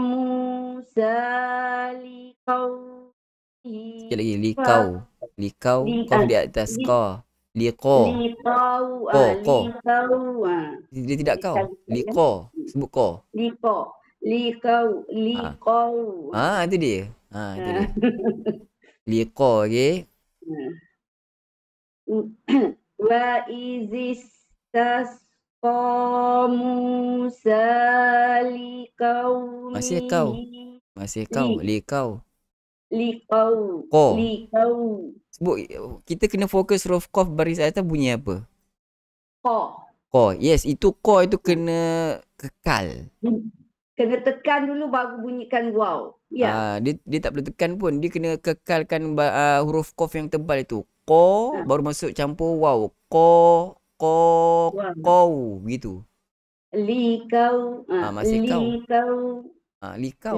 Musa liqaumihi.
Sikit lagi. Likau. Kau di atas ka. Liqau. Dia tidak kau. Liqau. Sebut kau.
Liqau.
Itu dia. Itu dia. Liqau, okey.
Wa izistasqa Musa liqaumihi.
Masih kau. Liqau.
Ko.
Sebut, kita kena fokus huruf qaf baris atas bunyi apa?
Ko.
Yes, itu ko itu kena kekal.
Kena tekan dulu baru bunyikan waw. Ya.
Dia tak boleh tekan pun. Dia kena kekalkan huruf qaf yang tebal itu. Ko baru masuk campur waw. Ko gitu.
Likau.
Masih kau. Likau.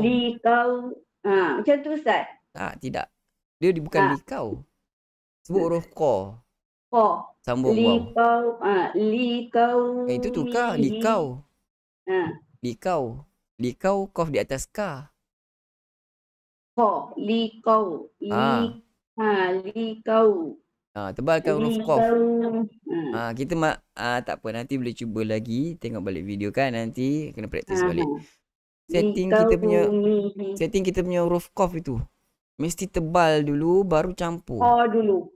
Macam tu Ustaz?
Tidak. Dia bukan likau. Sebut huruf ko. Sambung waw.
Likau.
Itu tukar likau. Likau qaf di atas ka.
Likau. Likau.
Tebalkan huruf qaf. Kita tak apa, nanti boleh cuba lagi, tengok balik video kan, nanti kena praktis balik. Setting kita punya huruf qaf itu mesti tebal dulu baru campur.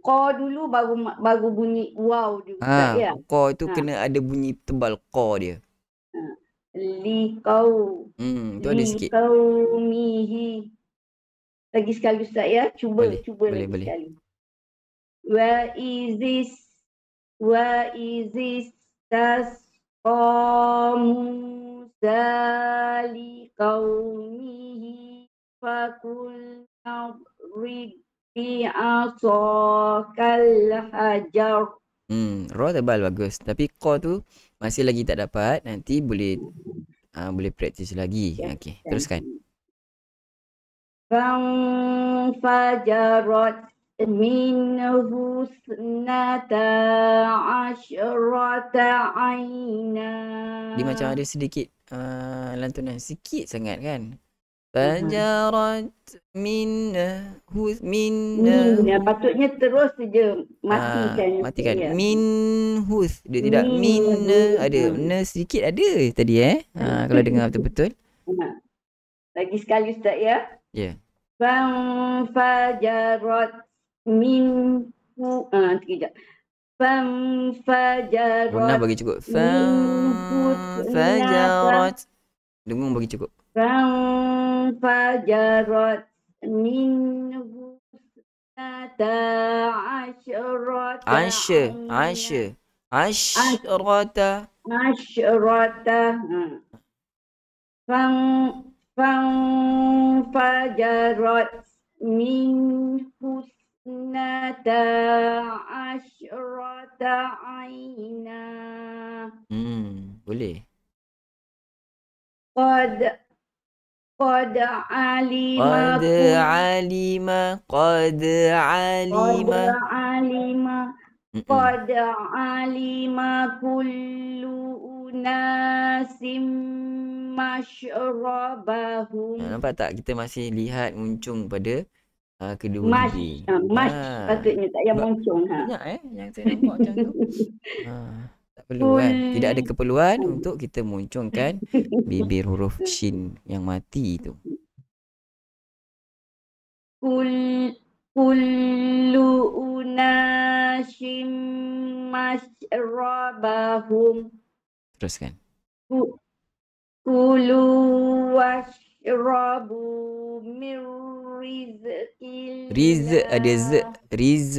Ko dulu baru bunyi waw juga ya.
Ko itu kena ada bunyi tebal ko dia.
Liqau.
Itu ada sikit.
Liqaumihi. Lagi sekali Ustaz ya. Cuba lagi sekali. Wa izis tasqa Musa liqaumihi fakul nadrib bi'asakal hajar.
Ra tebal bagus. Tapi ko tu masih lagi tak dapat. Nanti boleh praktis lagi. Okey, teruskan.
Fajarat minhu snata asyrata aina.
Dia macam ada sedikit lantunan sikit sangat kan. Fajarat minhu
patutnya terus saja matikan.
Minhu dia tidak min ada sedikit ada tadi kalau dengar betul-betul.
Lagi sekali Ustaz ya.
Ya.
Fanfajarat minhu sekejap.
Munah
Fanfajarat
bagi cukup.
minhu ithnata
Fajarat. Dengung bagi cukup.
fanfajarat minhu ithnata asyrata
Asyrata.
asyrata fan fanfajarat minhu ithnata asyrata aina
Boleh.
qad qad alima
Qad alima.
qad alima kullu unasim masyrabahum.
Nampak tak? Kita masih lihat muncung pada kedua bibir.
Patutnya tak payah
Sebab
muncung
banyak yang saya nampak macam tu. Tak perlu kan? Tidak ada keperluan untuk kita muncungkan bibir huruf shin yang mati tu.
Kullu unasim masyrabahum.
Teruskan.
Kulu washrabu min rizqillah.
Riz ada z. Riz.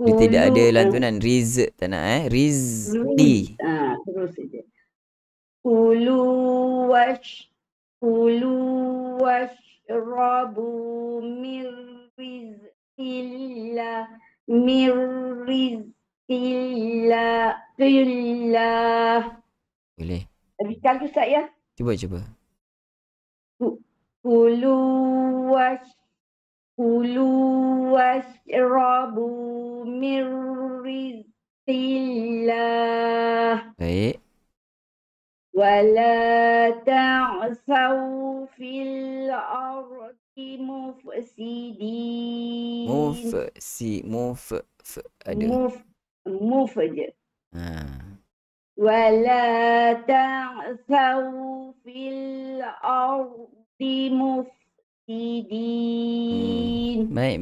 Dia tidak ada lantunan. Riz. Tak nak Rizqi.
Terus saja. Kulu washrabu min rizqillah.
Boleh.
Lagi sekali Ustaz ya.
Cuba.
Kulu washrabu min rizqillah.
Baik.
Wala ta'saw fil ardi mufsidin.
Muf ada.
Muf aja. Wala ta'saw fil ardi mufsidin.
Baik.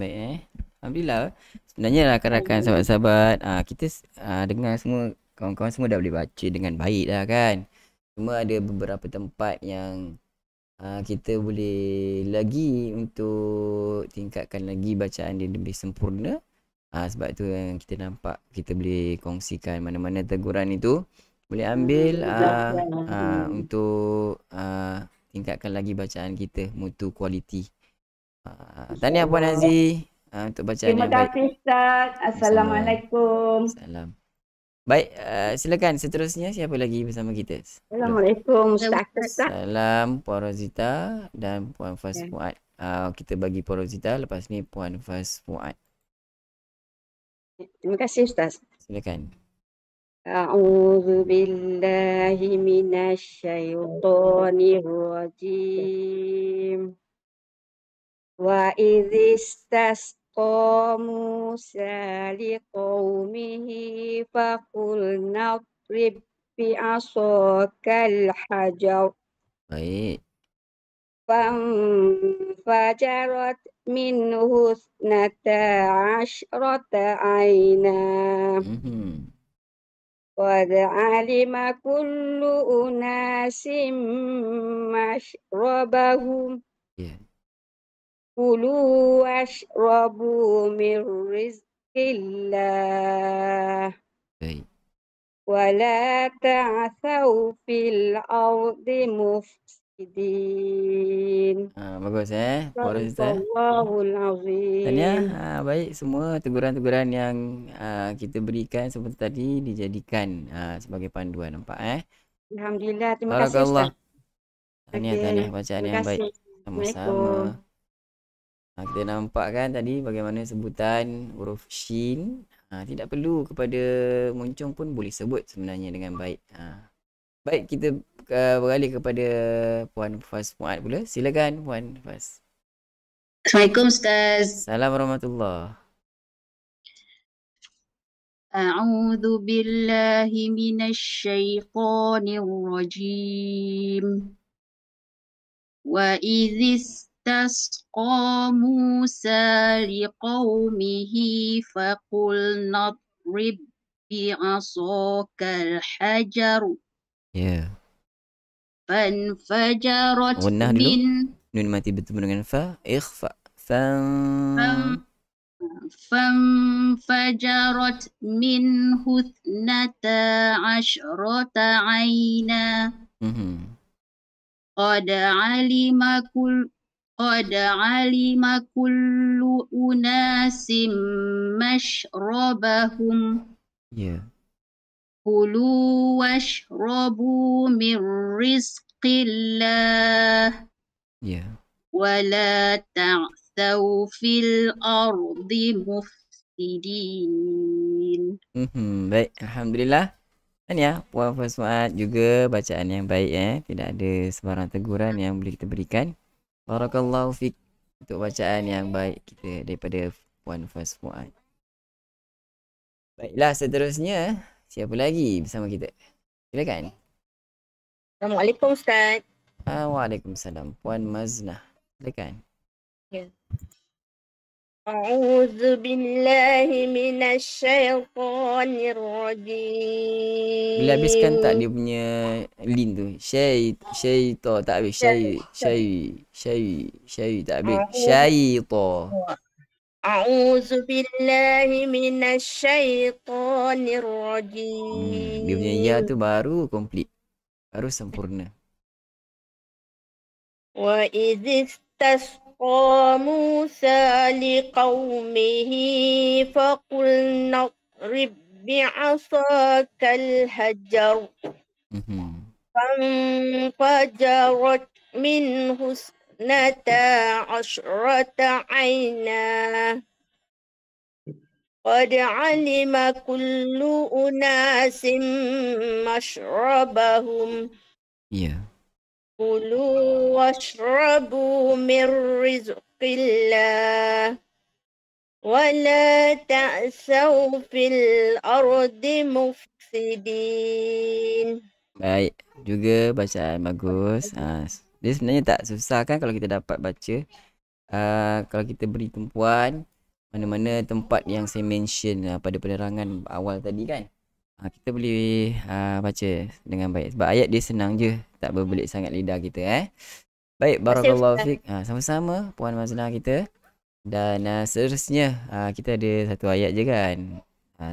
Alhamdulillah. Sebenarnya rakan-rakan sahabat-sahabat, kita dengar semua, kawan-kawan semua dah boleh baca dengan baik dah kan. Cuma ada beberapa tempat yang kita boleh lagi untuk tingkatkan lagi bacaan dia lebih sempurna. Sebab tu yang kita nampak, kita boleh kongsikan mana-mana teguran itu boleh ambil untuk tingkatkan lagi bacaan kita, mutu kualiti. Tahniah Puan Aziz untuk bacaan
Terima
yang baik.
kasih Ustaz. Assalamualaikum.
Salam. Baik, silakan seterusnya siapa lagi bersama kita?
Assalamualaikum Ustaz.
Salam Puan Rozita dan Puan Faz Fuad. Kita bagi Puan Rozita, lepas ni Puan Faz Fuad.
Terima kasih Ustaz.
Silakan.
A'udzu billahi minasyaitonir rajim. Wa idzistasqa Musa liqaumihi faqulna idrib bi'asakal hajar.
Baik.
Fanfajarat minhu ithnata asyrata aina. Qad alima kullu unasim mashrabahum. Kulu washrabu min rizqillah. Wala ta'thaw fil ardi mufsidin.
Bagus Puan Rozita.
Allahul azim.
Tahniah. Baik, semua teguran-teguran yang kita berikan seperti tadi dijadikan sebagai panduan, nampak
Alhamdulillah, terima kasih Ustaz.
Tahniah bacaan yang baik. Sama-sama. Kita nampak kan tadi bagaimana sebutan huruf shin. Tidak perlu kepada muncung pun boleh sebut sebenarnya dengan baik. Baik, kita beralih kepada Puan Faz Fuad pula. Silakan Puan Faz.
Assalamualaikum Ustaz.
Assalamualaikum warahmatullahi.
A'udzu billahi minasy syaithanir rajim. وإذ استسقى موسى لقومه فقلنا اضرب بعصاك الحجر
Ya.
فانفجرت
Gunnah dulu.
من
Nun mati bertemu dengan fa. Ikhfa. Fan.
فانفجرت منه اثنتا عشرة عينا قد علم كل أناس مشربهم
Ya.
كلوا واشربوا من رزق الله
Ya.
ولا تعثوا في الأرض مفسدين.
Baik, alhamdulillah. Dan ya, Puan Fuad juga bacaan yang baik Tidak ada sebarang teguran yang boleh kita berikan. Barakallahu fiq untuk bacaan yang baik kita daripada Puan Fuad. Baiklah, seterusnya siapa lagi bersama kita? Silakan.
Assalamualaikum Ustaz.
Waalaikumsalam. Puan Maznah. Silakan.
Ya. A'udzu billahi minasyaitonir rajim.
Boleh habiskan tak dia punya lin tu? Syaito tak habis. Syai tak habis. Syaito.
A'udzu billahi minasyaitonir rajim.
Dia punya ya tu baru komplit. Baru sempurna.
Wa idh istasqa Musa liqaumihi faqulna اضرب بعصاك الحجر فانفجرت منه اثنتا عشرة عينا قد علم كل أناس مشربهم كلوا واشربوا من رزق الله ولا ta'saw fil ardi mufsidin.
Baik, juga bacaan bagus. Dia sebenarnya tak susah kan kalau kita dapat baca. Kalau kita beri tumpuan mana-mana tempat yang saya mention pada penerangan awal tadi kan. Kita boleh baca dengan baik. Sebab ayat dia senang je, tak berbelit sangat lidah kita Baik, barakallahu fiik. Sama-sama Puan Maznah kita. Dan seterusnya kita ada satu ayat je kan.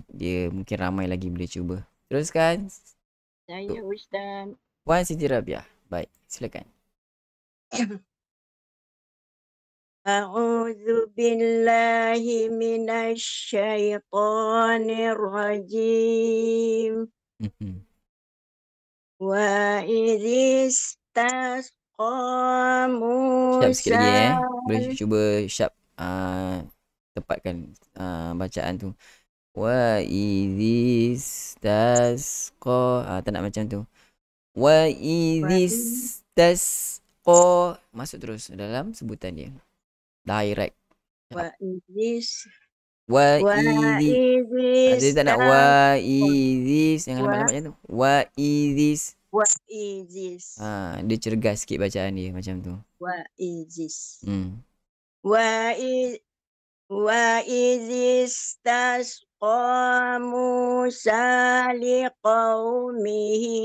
Dia mungkin ramai lagi boleh cuba. Teruskan.
Saya Ustaz.
Puan Siti Rabiah. Baik, silakan.
A'udzu billahi minasyaitonir rajim. Wa idhis tasqa Musa.
Syap sikit lagi Boleh cuba syap tepatkan bacaan tu. Wa idhis tasqa. Tak nak macam tu. Wa idhis tasqa. Masuk terus dalam sebutan dia. Direct.
Wa idhis.
Wa idhis. Dia tak nak wa idhis. Jangan lambat-lambat macam tu. Wa idhis.
Wa idhis.
Dia cergas sikit bacaan dia macam tu.
Wa idhis. Wa idhis tasqa Musa liqaumihi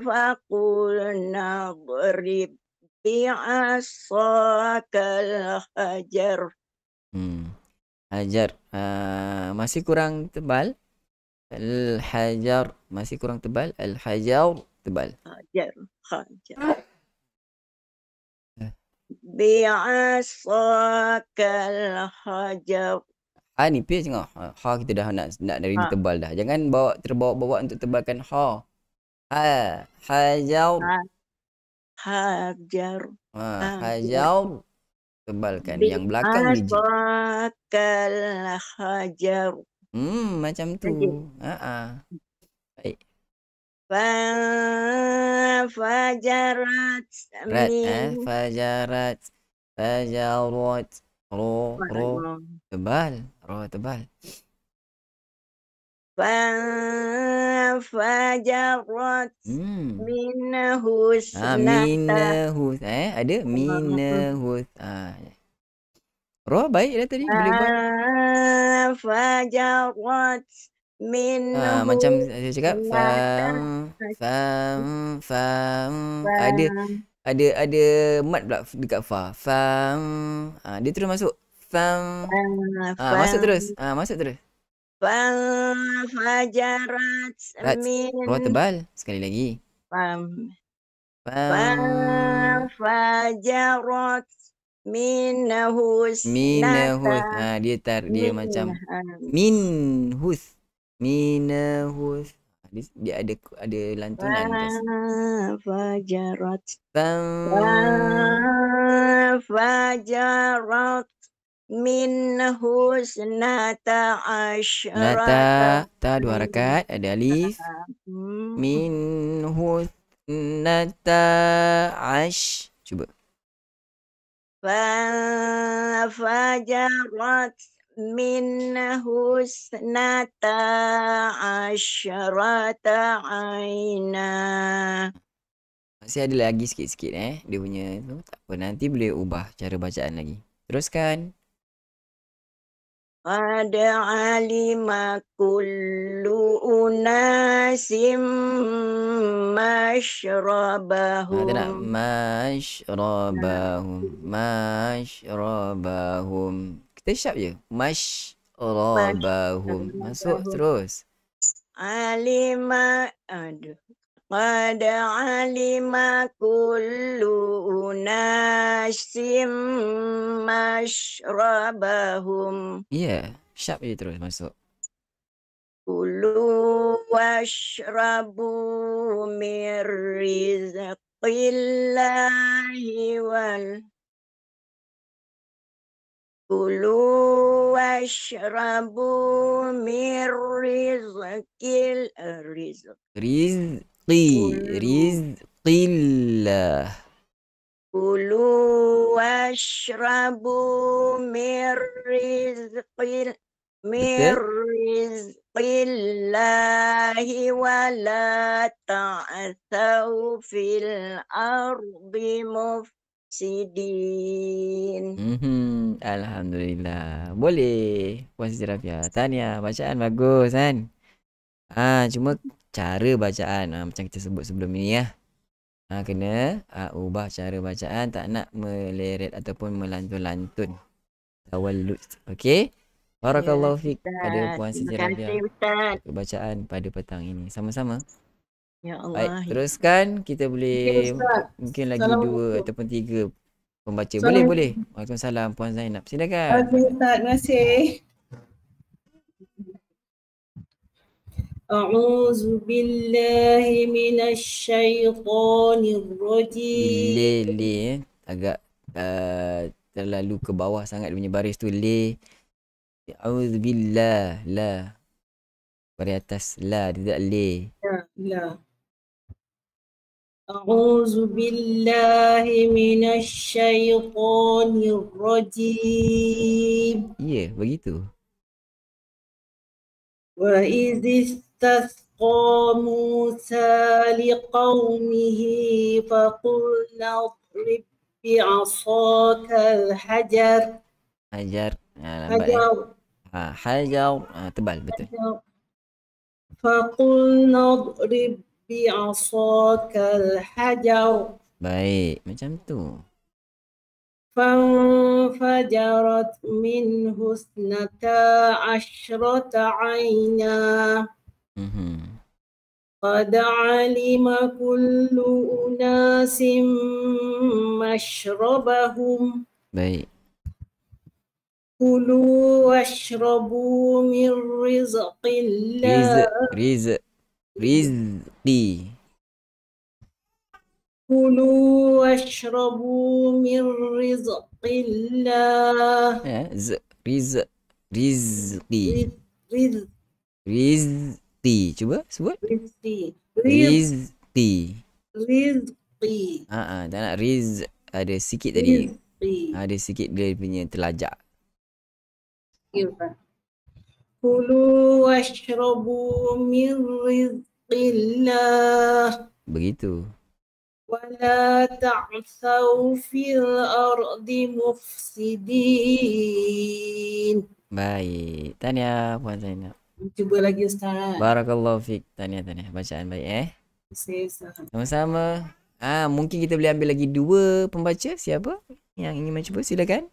faqulna dhrib bi'asakal hajar.
Hajar. Masih kurang tebal. Al-hajar. Masih kurang tebal. Al-hajar tebal.
Hajar. Bi'asakal hajar.
Nipis tengok. Kita dah nak dari tebal dah. Jangan terbawa-bawa untuk tebalkan ha. Hajar.
Hajar.
Hajar. Tebalkan. Yang belakang biji.
Bi'asakal hajar.
Macam tu. Baik.
Fajarat.
Fajarat. Ro tebal. Ro tebal.
فانفجرت منه اثنتا
Minahus. Ada minahus. Roh baik dah tadi. Boleh buat.
فانفجرت منه
Macam saya cakap. Fam. Ada mat pula dekat fa. Fam. Dia terus masuk. Fam. Masuk terus. Masuk terus.
فانفجرت
Roh tebal. Sekali lagi.
فانفجرت منه
Minahus.
اثنتا
Dia macam minhus. Minahus. Dia ada lantunan.
فانفجرت
Fam.
فانفجرت منه اثنتا عشرة
Nata. Ta 2 harakat. Ada alif. Minhus. Nata. Ash. Cuba.
فانفجرت منه اثنتا عشرة عينا.
Masih ada lagi sikit-sikit dia punya tu. Tak apa, nanti boleh ubah cara bacaan lagi. Teruskan.
قد علم كل أناس مشربهم.
Tak nak masyrabahum. Kita sharp je. Masyrabahum. Masuk terus.
قد علم كل أناس مشربهم.
Sharp je terus masuk.
كلوا واشربوا من رزق الله كلوا واشربوا من
rizqillah.
كلوا واشربوا من رزق الله ولا تعثوا في الأرض مفسدين.
Alhamdulillah. Boleh. Puan Siti Rafia. Tahniah. Bacaan bagus kan? Cuma cara bacaan macam kita sebut sebelum ni ya. Kena ubah cara bacaan, tak nak meleret ataupun melantun-lantun. Tawallud. Okey? Barakallahu fiik pada Puan Siti Rafia. Bacaan pada petang ini. Sama-sama.
Ya Allah.
Baik, teruskan. Kita boleh mungkin lagi 2 ataupun 3 pembaca. Boleh. Waalaikumsalam Puan Zainab. Silakan.
Okey Ustaz, terima kasih. A'udzu billahi minasyaitonir rajim.
Le agak terlalu ke bawah sangat dia punya baris tu. Le. A'udzubillah. La. Baris atas la, tidak le.
La. A'udzu billahi minasyaitonir rajim.
Ya, begitu.
Wa idh istasqa Musa liqaumihi faqulna idrib bi'asakal hajar.
Hajar. Lambat. Hajar. Tebal, betul.
Faqulna idrib bi'asakal hajar.
Baik, macam tu.
فانفجرت منه اثنتا عشرة عينا قد علم كل أناس مشربهم.
Baik.
كلوا واشربوا من رزق الله.
Rizqi.
كلوا واشربوا من رزق الله.
Rizqi. Cuba sebut. Rizqi. Tak nak riz. Ada sikit tadi. Ada sikit dia punya terlajak.
Kulu washrabu min rizqillah.
Begitu.
Wala ta'thaw fil ardi mufsidin.
Baik. Tahniah Puan Zainab.
Cuba lagi Ustaz.
Barakallahu fiik. Tahniah. Bacaan baik
Saya Ustaz.
Sama-sama. Mungkin kita boleh ambil lagi 2 pembaca. Siapa yang ingin mencuba? Silakan.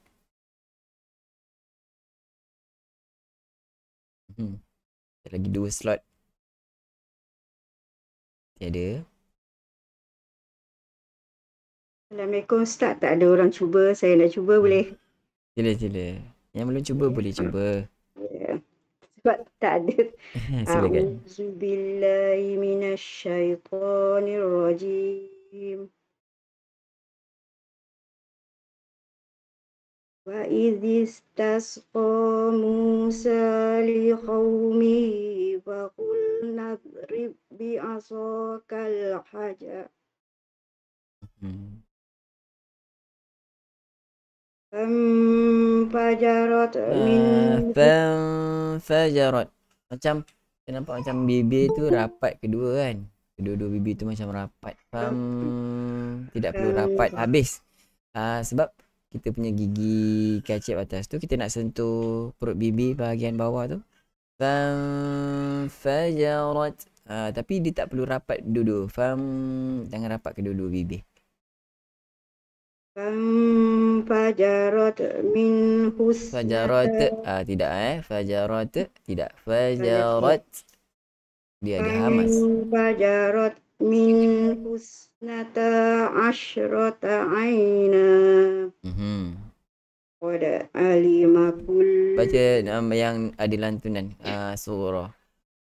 Lagi 2 slot. Tiada.
Assalamualaikum Ustaz. Tak ada orang cuba. Saya nak cuba boleh?
Sila. Yang belum cuba boleh cuba.
Ya. Sebab tak ada.
Silakan.
A'udzubillahi minasyaitonirrajim. Wa idh istasqa Musa liqaumihi fa qulna idrib bi'asakal hajar fajarat min
Fajarat. Macam nampak macam bibir tu rapat kedua kan. Kedua-dua bibir tu macam rapat. Tidak perlu rapat habis. Sebab kita punya gigi kacip atas tu kita nak sentuh perut bibir bahagian bawah tu. Fajarat. Tapi dia tak perlu rapat dua-dua. Jangan rapat kedua-dua bibir.
fajarat min
Fajarat. Tidak Fajarat. Tidak. Fajarat. Dia ada hamas.
fajarat min husnata asyrata aina qad alima kull.
Baca yang ada lantunan surah.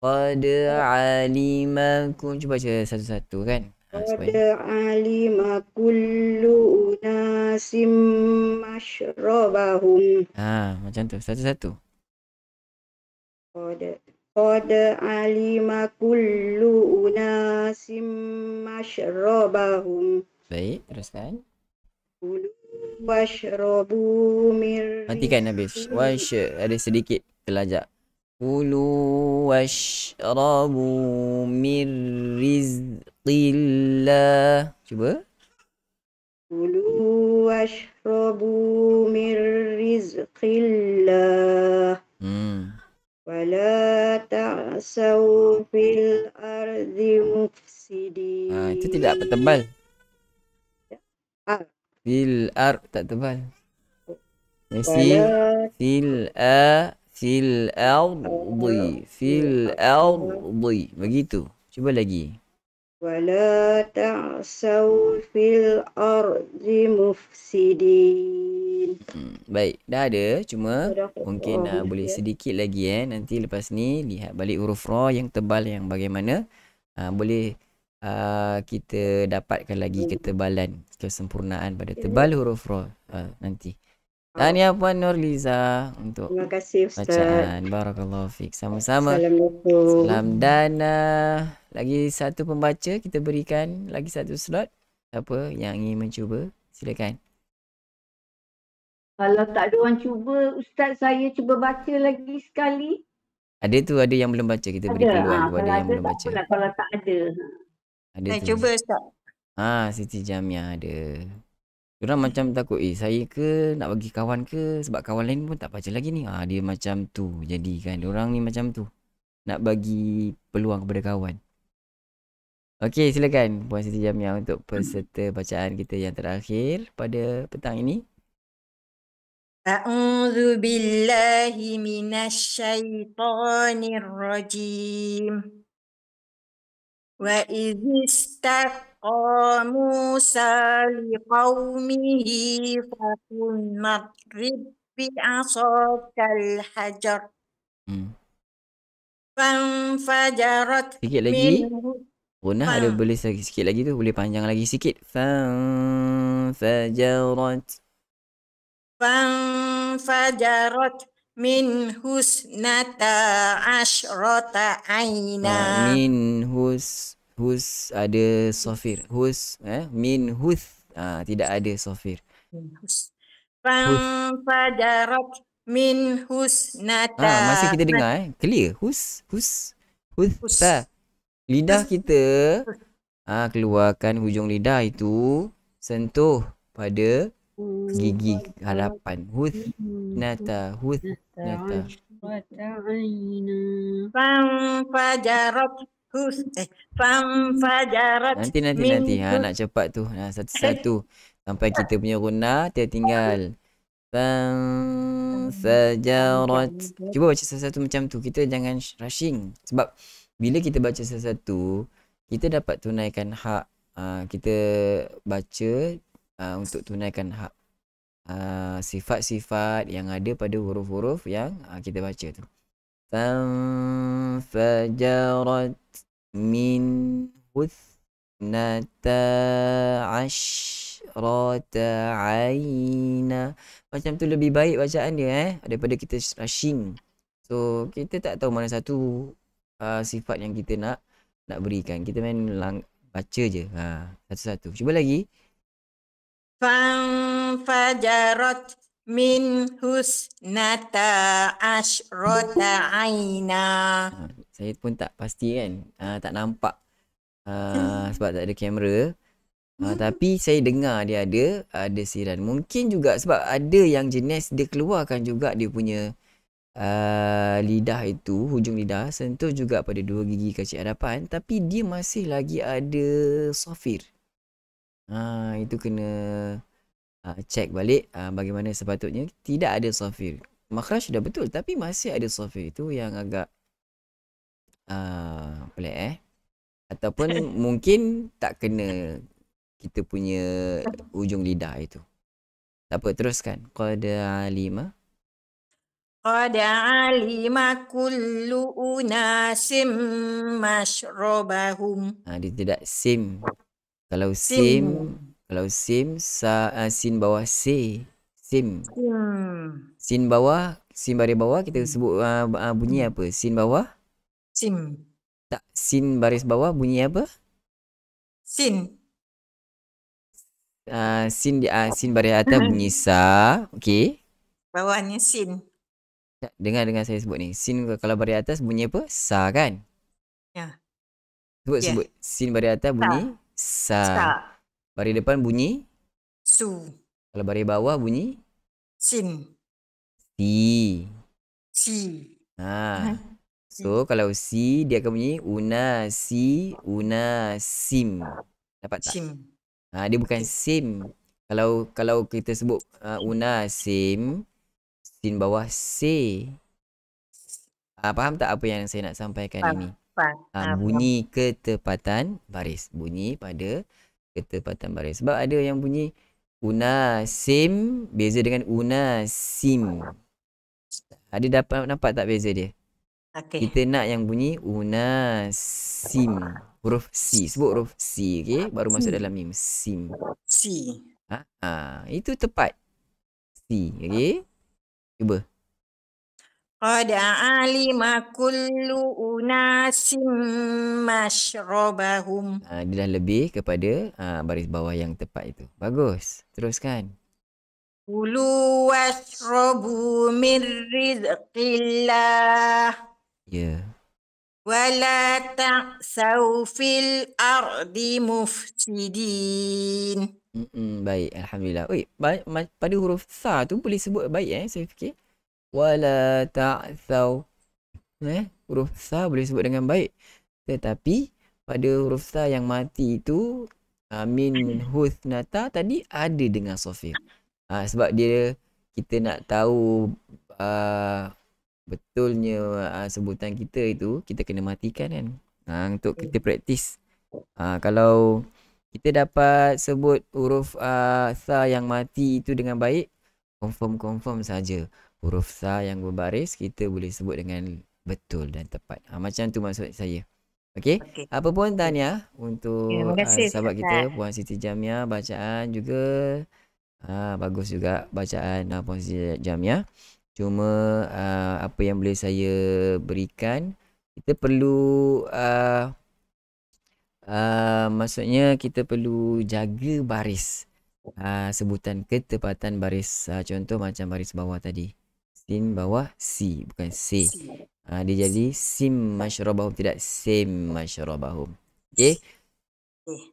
Qad alima kull. Cuba baca satu-satu kan.
Qad alima kullu unasim mashrabahum.
Macam tu satu-satu.
Qad alima kullu unasim mashrabahum.
Baik, teruskan.
Kulu washrabu mir.
Matikan habis. Ada sedikit terlajak. Kulu washrabu mir rizqillah. Cuba.
Kulu washrabu mir rizqillah. Wala ta'saw fil ardi mufsidin.
Itu tidak tebal. Fil ar tak tebal. Fil ardi. Begitu. Cuba lagi.
Wala ta'saw fil ardi mufsidin.
Baik, dah ada. Cuma mungkin boleh sedikit lagi nanti lepas ni lihat balik huruf ra yang tebal yang bagaimana. Boleh kita dapatkan lagi ketebalan, kesempurnaan pada tebal huruf ra nanti. Tahniah Puan Nurliza untuk
Terima kasih Ustaz.
bacaan. Barakallahu fiik. Sama-sama.
Assalamualaikum.
Salam dan lagi satu pembaca kita berikan lagi satu slot. Siapa yang ingin mencuba? Silakan.
Kalau tak ada orang cuba, Ustaz saya cuba baca lagi sekali.
Ada yang belum baca, kita beri peluang kepada yang belum baca.
Kalau tak ada.
Ada
Saya
tu.
cuba Ustaz.
Siti Jamiah ada. Diorang macam takut, saya ke nak bagi kawan ke, sebab kawan lain pun tak baca lagi ni. Dia macam tu. Jadi kan, diorang ni macam tu. Nak bagi peluang kepada kawan. Okey, silakan Puan Siti Jamiah untuk peserta bacaan kita yang terakhir pada petang ini.
A'udzu billahi minasyaitonir rajim. Wa idh istaqa Musa liqaumihi faqulna idrib bi'asakal hajar. Fanfajarat
Sikit lagi.
minhu.
Rona ada boleh sikit lagi tu, boleh panjang lagi sikit. Fanfajarat
min husnata asyrata aina.
min hus ada sofir. Min tidak ada sofir.
Fanfajarat min husnata.
Masih kita dengar clear. Hutha. Lidah kita keluarkan hujung lidah itu sentuh pada gigi hadapan. Hutnata.
Famfajarat famfajarat
Nanti. Nak cepat tu. Satu-satu. Sampai kita punya guna tertinggal. Famfajarat. Cuba baca satu-satu macam tu. Kita jangan rushing. Sebab bila kita baca satu-satu, kita dapat tunaikan hak. Kita baca untuk tunaikan hak sifat-sifat yang ada pada huruf-huruf yang kita baca tu. Famfajarat min huthnata asyrata aina. Macam tu lebih baik bacaan dia daripada kita rushing. So kita tak tahu mana satu sifat yang kita nak berikan. Kita main baca je satu-satu. Cuba lagi.
Famfajarat min husnata asyrata aina.
Saya pun tak pasti kan. Tak nampak. Sebab tak ada kamera. Tapi saya dengar dia ada siran. Mungkin juga sebab ada yang jenis dia keluarkan juga dia punya lidah itu, hujung lidah sentuh juga pada dua gigi kecil hadapan, tapi dia masih lagi ada sofir. Itu kena cek balik bagaimana sepatutnya. Tidak ada sofir. Makhraj sudah betul tapi masih ada sofir. Itu yang agak pelik ataupun mungkin tak kena kita punya ujung lidah itu. Tak apa, teruskan. Qad alima
kullu unasim mashrabahum.
Dia tidak sim. Kalau sim sin bawah c. Sim. Sin bawah, sin baris bawah kita sebut bunyi apa? Sin bawah?
Sim.
Tak, sin baris bawah bunyi apa?
Sin.
Sin baris atas bunyi sa. Okey.
Bawahnya sin.
Dengar saya sebut ni. Sin kalau baris atas bunyi apa? Sa kan?
Ya.
Sebut. Sin baris atas bunyi sa. Baris depan bunyi
su.
Kalau baris bawah bunyi
sin.
si. So kalau si dia akan bunyi unasim. Dapat tak?
Sim.
Dia bukan sim. Kalau kita sebut unasim, sin bawah c. Faham tak apa yang saya nak sampaikan ini? Bunyi ketepatan baris. Bunyi pada ketepatan baris. Sebab ada yang bunyi unasim beza dengan unasim. Ada nampak tak beza dia?
Okay.
Kita nak yang bunyi unasim. Huruf C. Sebut huruf C. Okay? Baru masuk dalam mim. Sim.
Si.
Itu tepat. C. Okay? Cuba.
Qad alima kullu unasim mashrabahum.
Dia dah lebih kepada baris bawah yang tepat itu. Bagus. Teruskan.
Kulu washrabu min rizqillah.
Ya.
Wala ta'saw fil ardi mufsidin.
Baik. Alhamdulillah. Pada huruf sa tu boleh sebut baik saya fikir. Wala ta'saw. Huruf sa boleh sebut dengan baik. Tetapi pada huruf sa yang mati itu min huthnata tadi ada dengan sofir. Sebab kita nak tahu betulnya sebutan kita itu, kita kena matikan kan. Untuk kita praktis. Kalau kita dapat sebut huruf sa yang mati itu dengan baik, confirm saja. Huruf sa yang berbaris kita boleh sebut dengan betul dan tepat. Macam tu maksud saya. Okey. Apa pun tahniah untuk sahabat kita Puan Siti Jamiah, bacaan juga bagus juga bacaan Puan Siti Jamiah. Cuma apa yang boleh saya berikan, kita perlu maksudnya kita perlu jaga baris. Sebutan ketepatan baris. Contoh macam baris bawah tadi. Sin bawah si, bukan si. Dia jadi sim masyrabahum, tidak sim masyrabahum. Okey.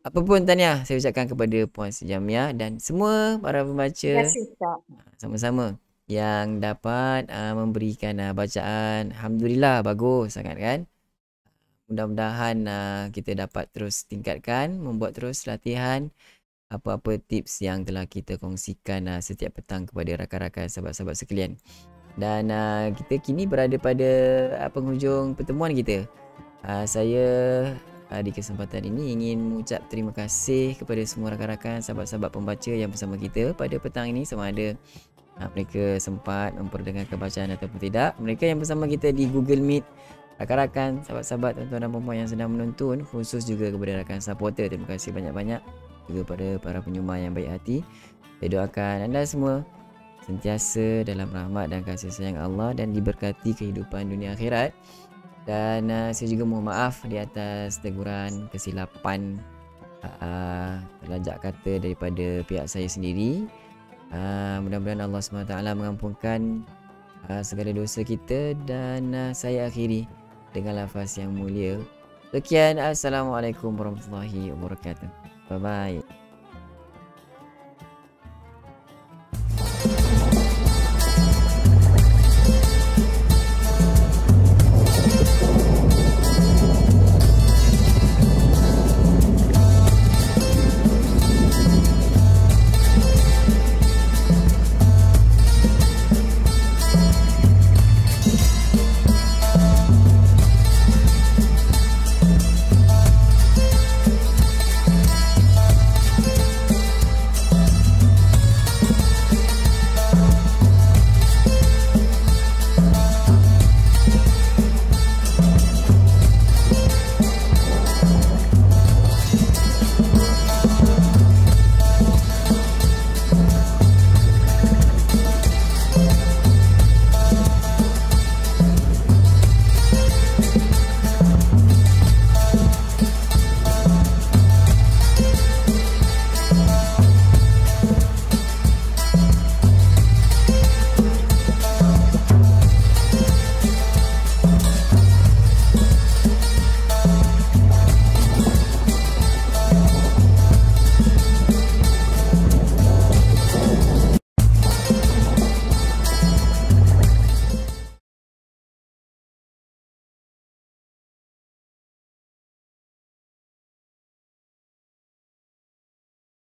Apa pun tahniah saya ucapkan kepada Puan Sejamiah dan semua para pembaca
Terima kasih Ustaz.
sama-sama yang dapat memberikan bacaan. Alhamdulillah, bagus sangat kan. Mudah-mudahan kita dapat terus tingkatkan, membuat terus latihan apa-apa tips yang telah kita kongsikan setiap petang kepada rakan-rakan sahabat-sahabat sekalian. Dan kita kini berada pada penghujung pertemuan kita. Saya di kesempatan ini ingin mengucap terima kasih kepada semua rakan-rakan sahabat-sahabat pembaca yang bersama kita pada petang ini, sama ada mereka sempat memperdengarkan bacaan ataupun tidak. Mereka yang bersama kita di Google Meet, rakan-rakan, sahabat-sahabat, tuan-tuan dan puan yang sedang menonton, khusus juga kepada rakan supporter, terima kasih banyak-banyak. Juga pada para penyumah yang baik hati. Saya doakan anda semua sentiasa dalam rahmat dan kasih sayang Allah dan diberkati kehidupan dunia akhirat. Dan saya juga mohon maaf di atas teguran, kesilapan, terlajak kata daripada pihak saya sendiri. Mudah-mudahan Allah SWT mengampunkan segala dosa kita. Dan saya akhiri dengan lafaz yang mulia. Sekian, Assalamualaikum warahmatullahi wabarakatuh. Bye-bye.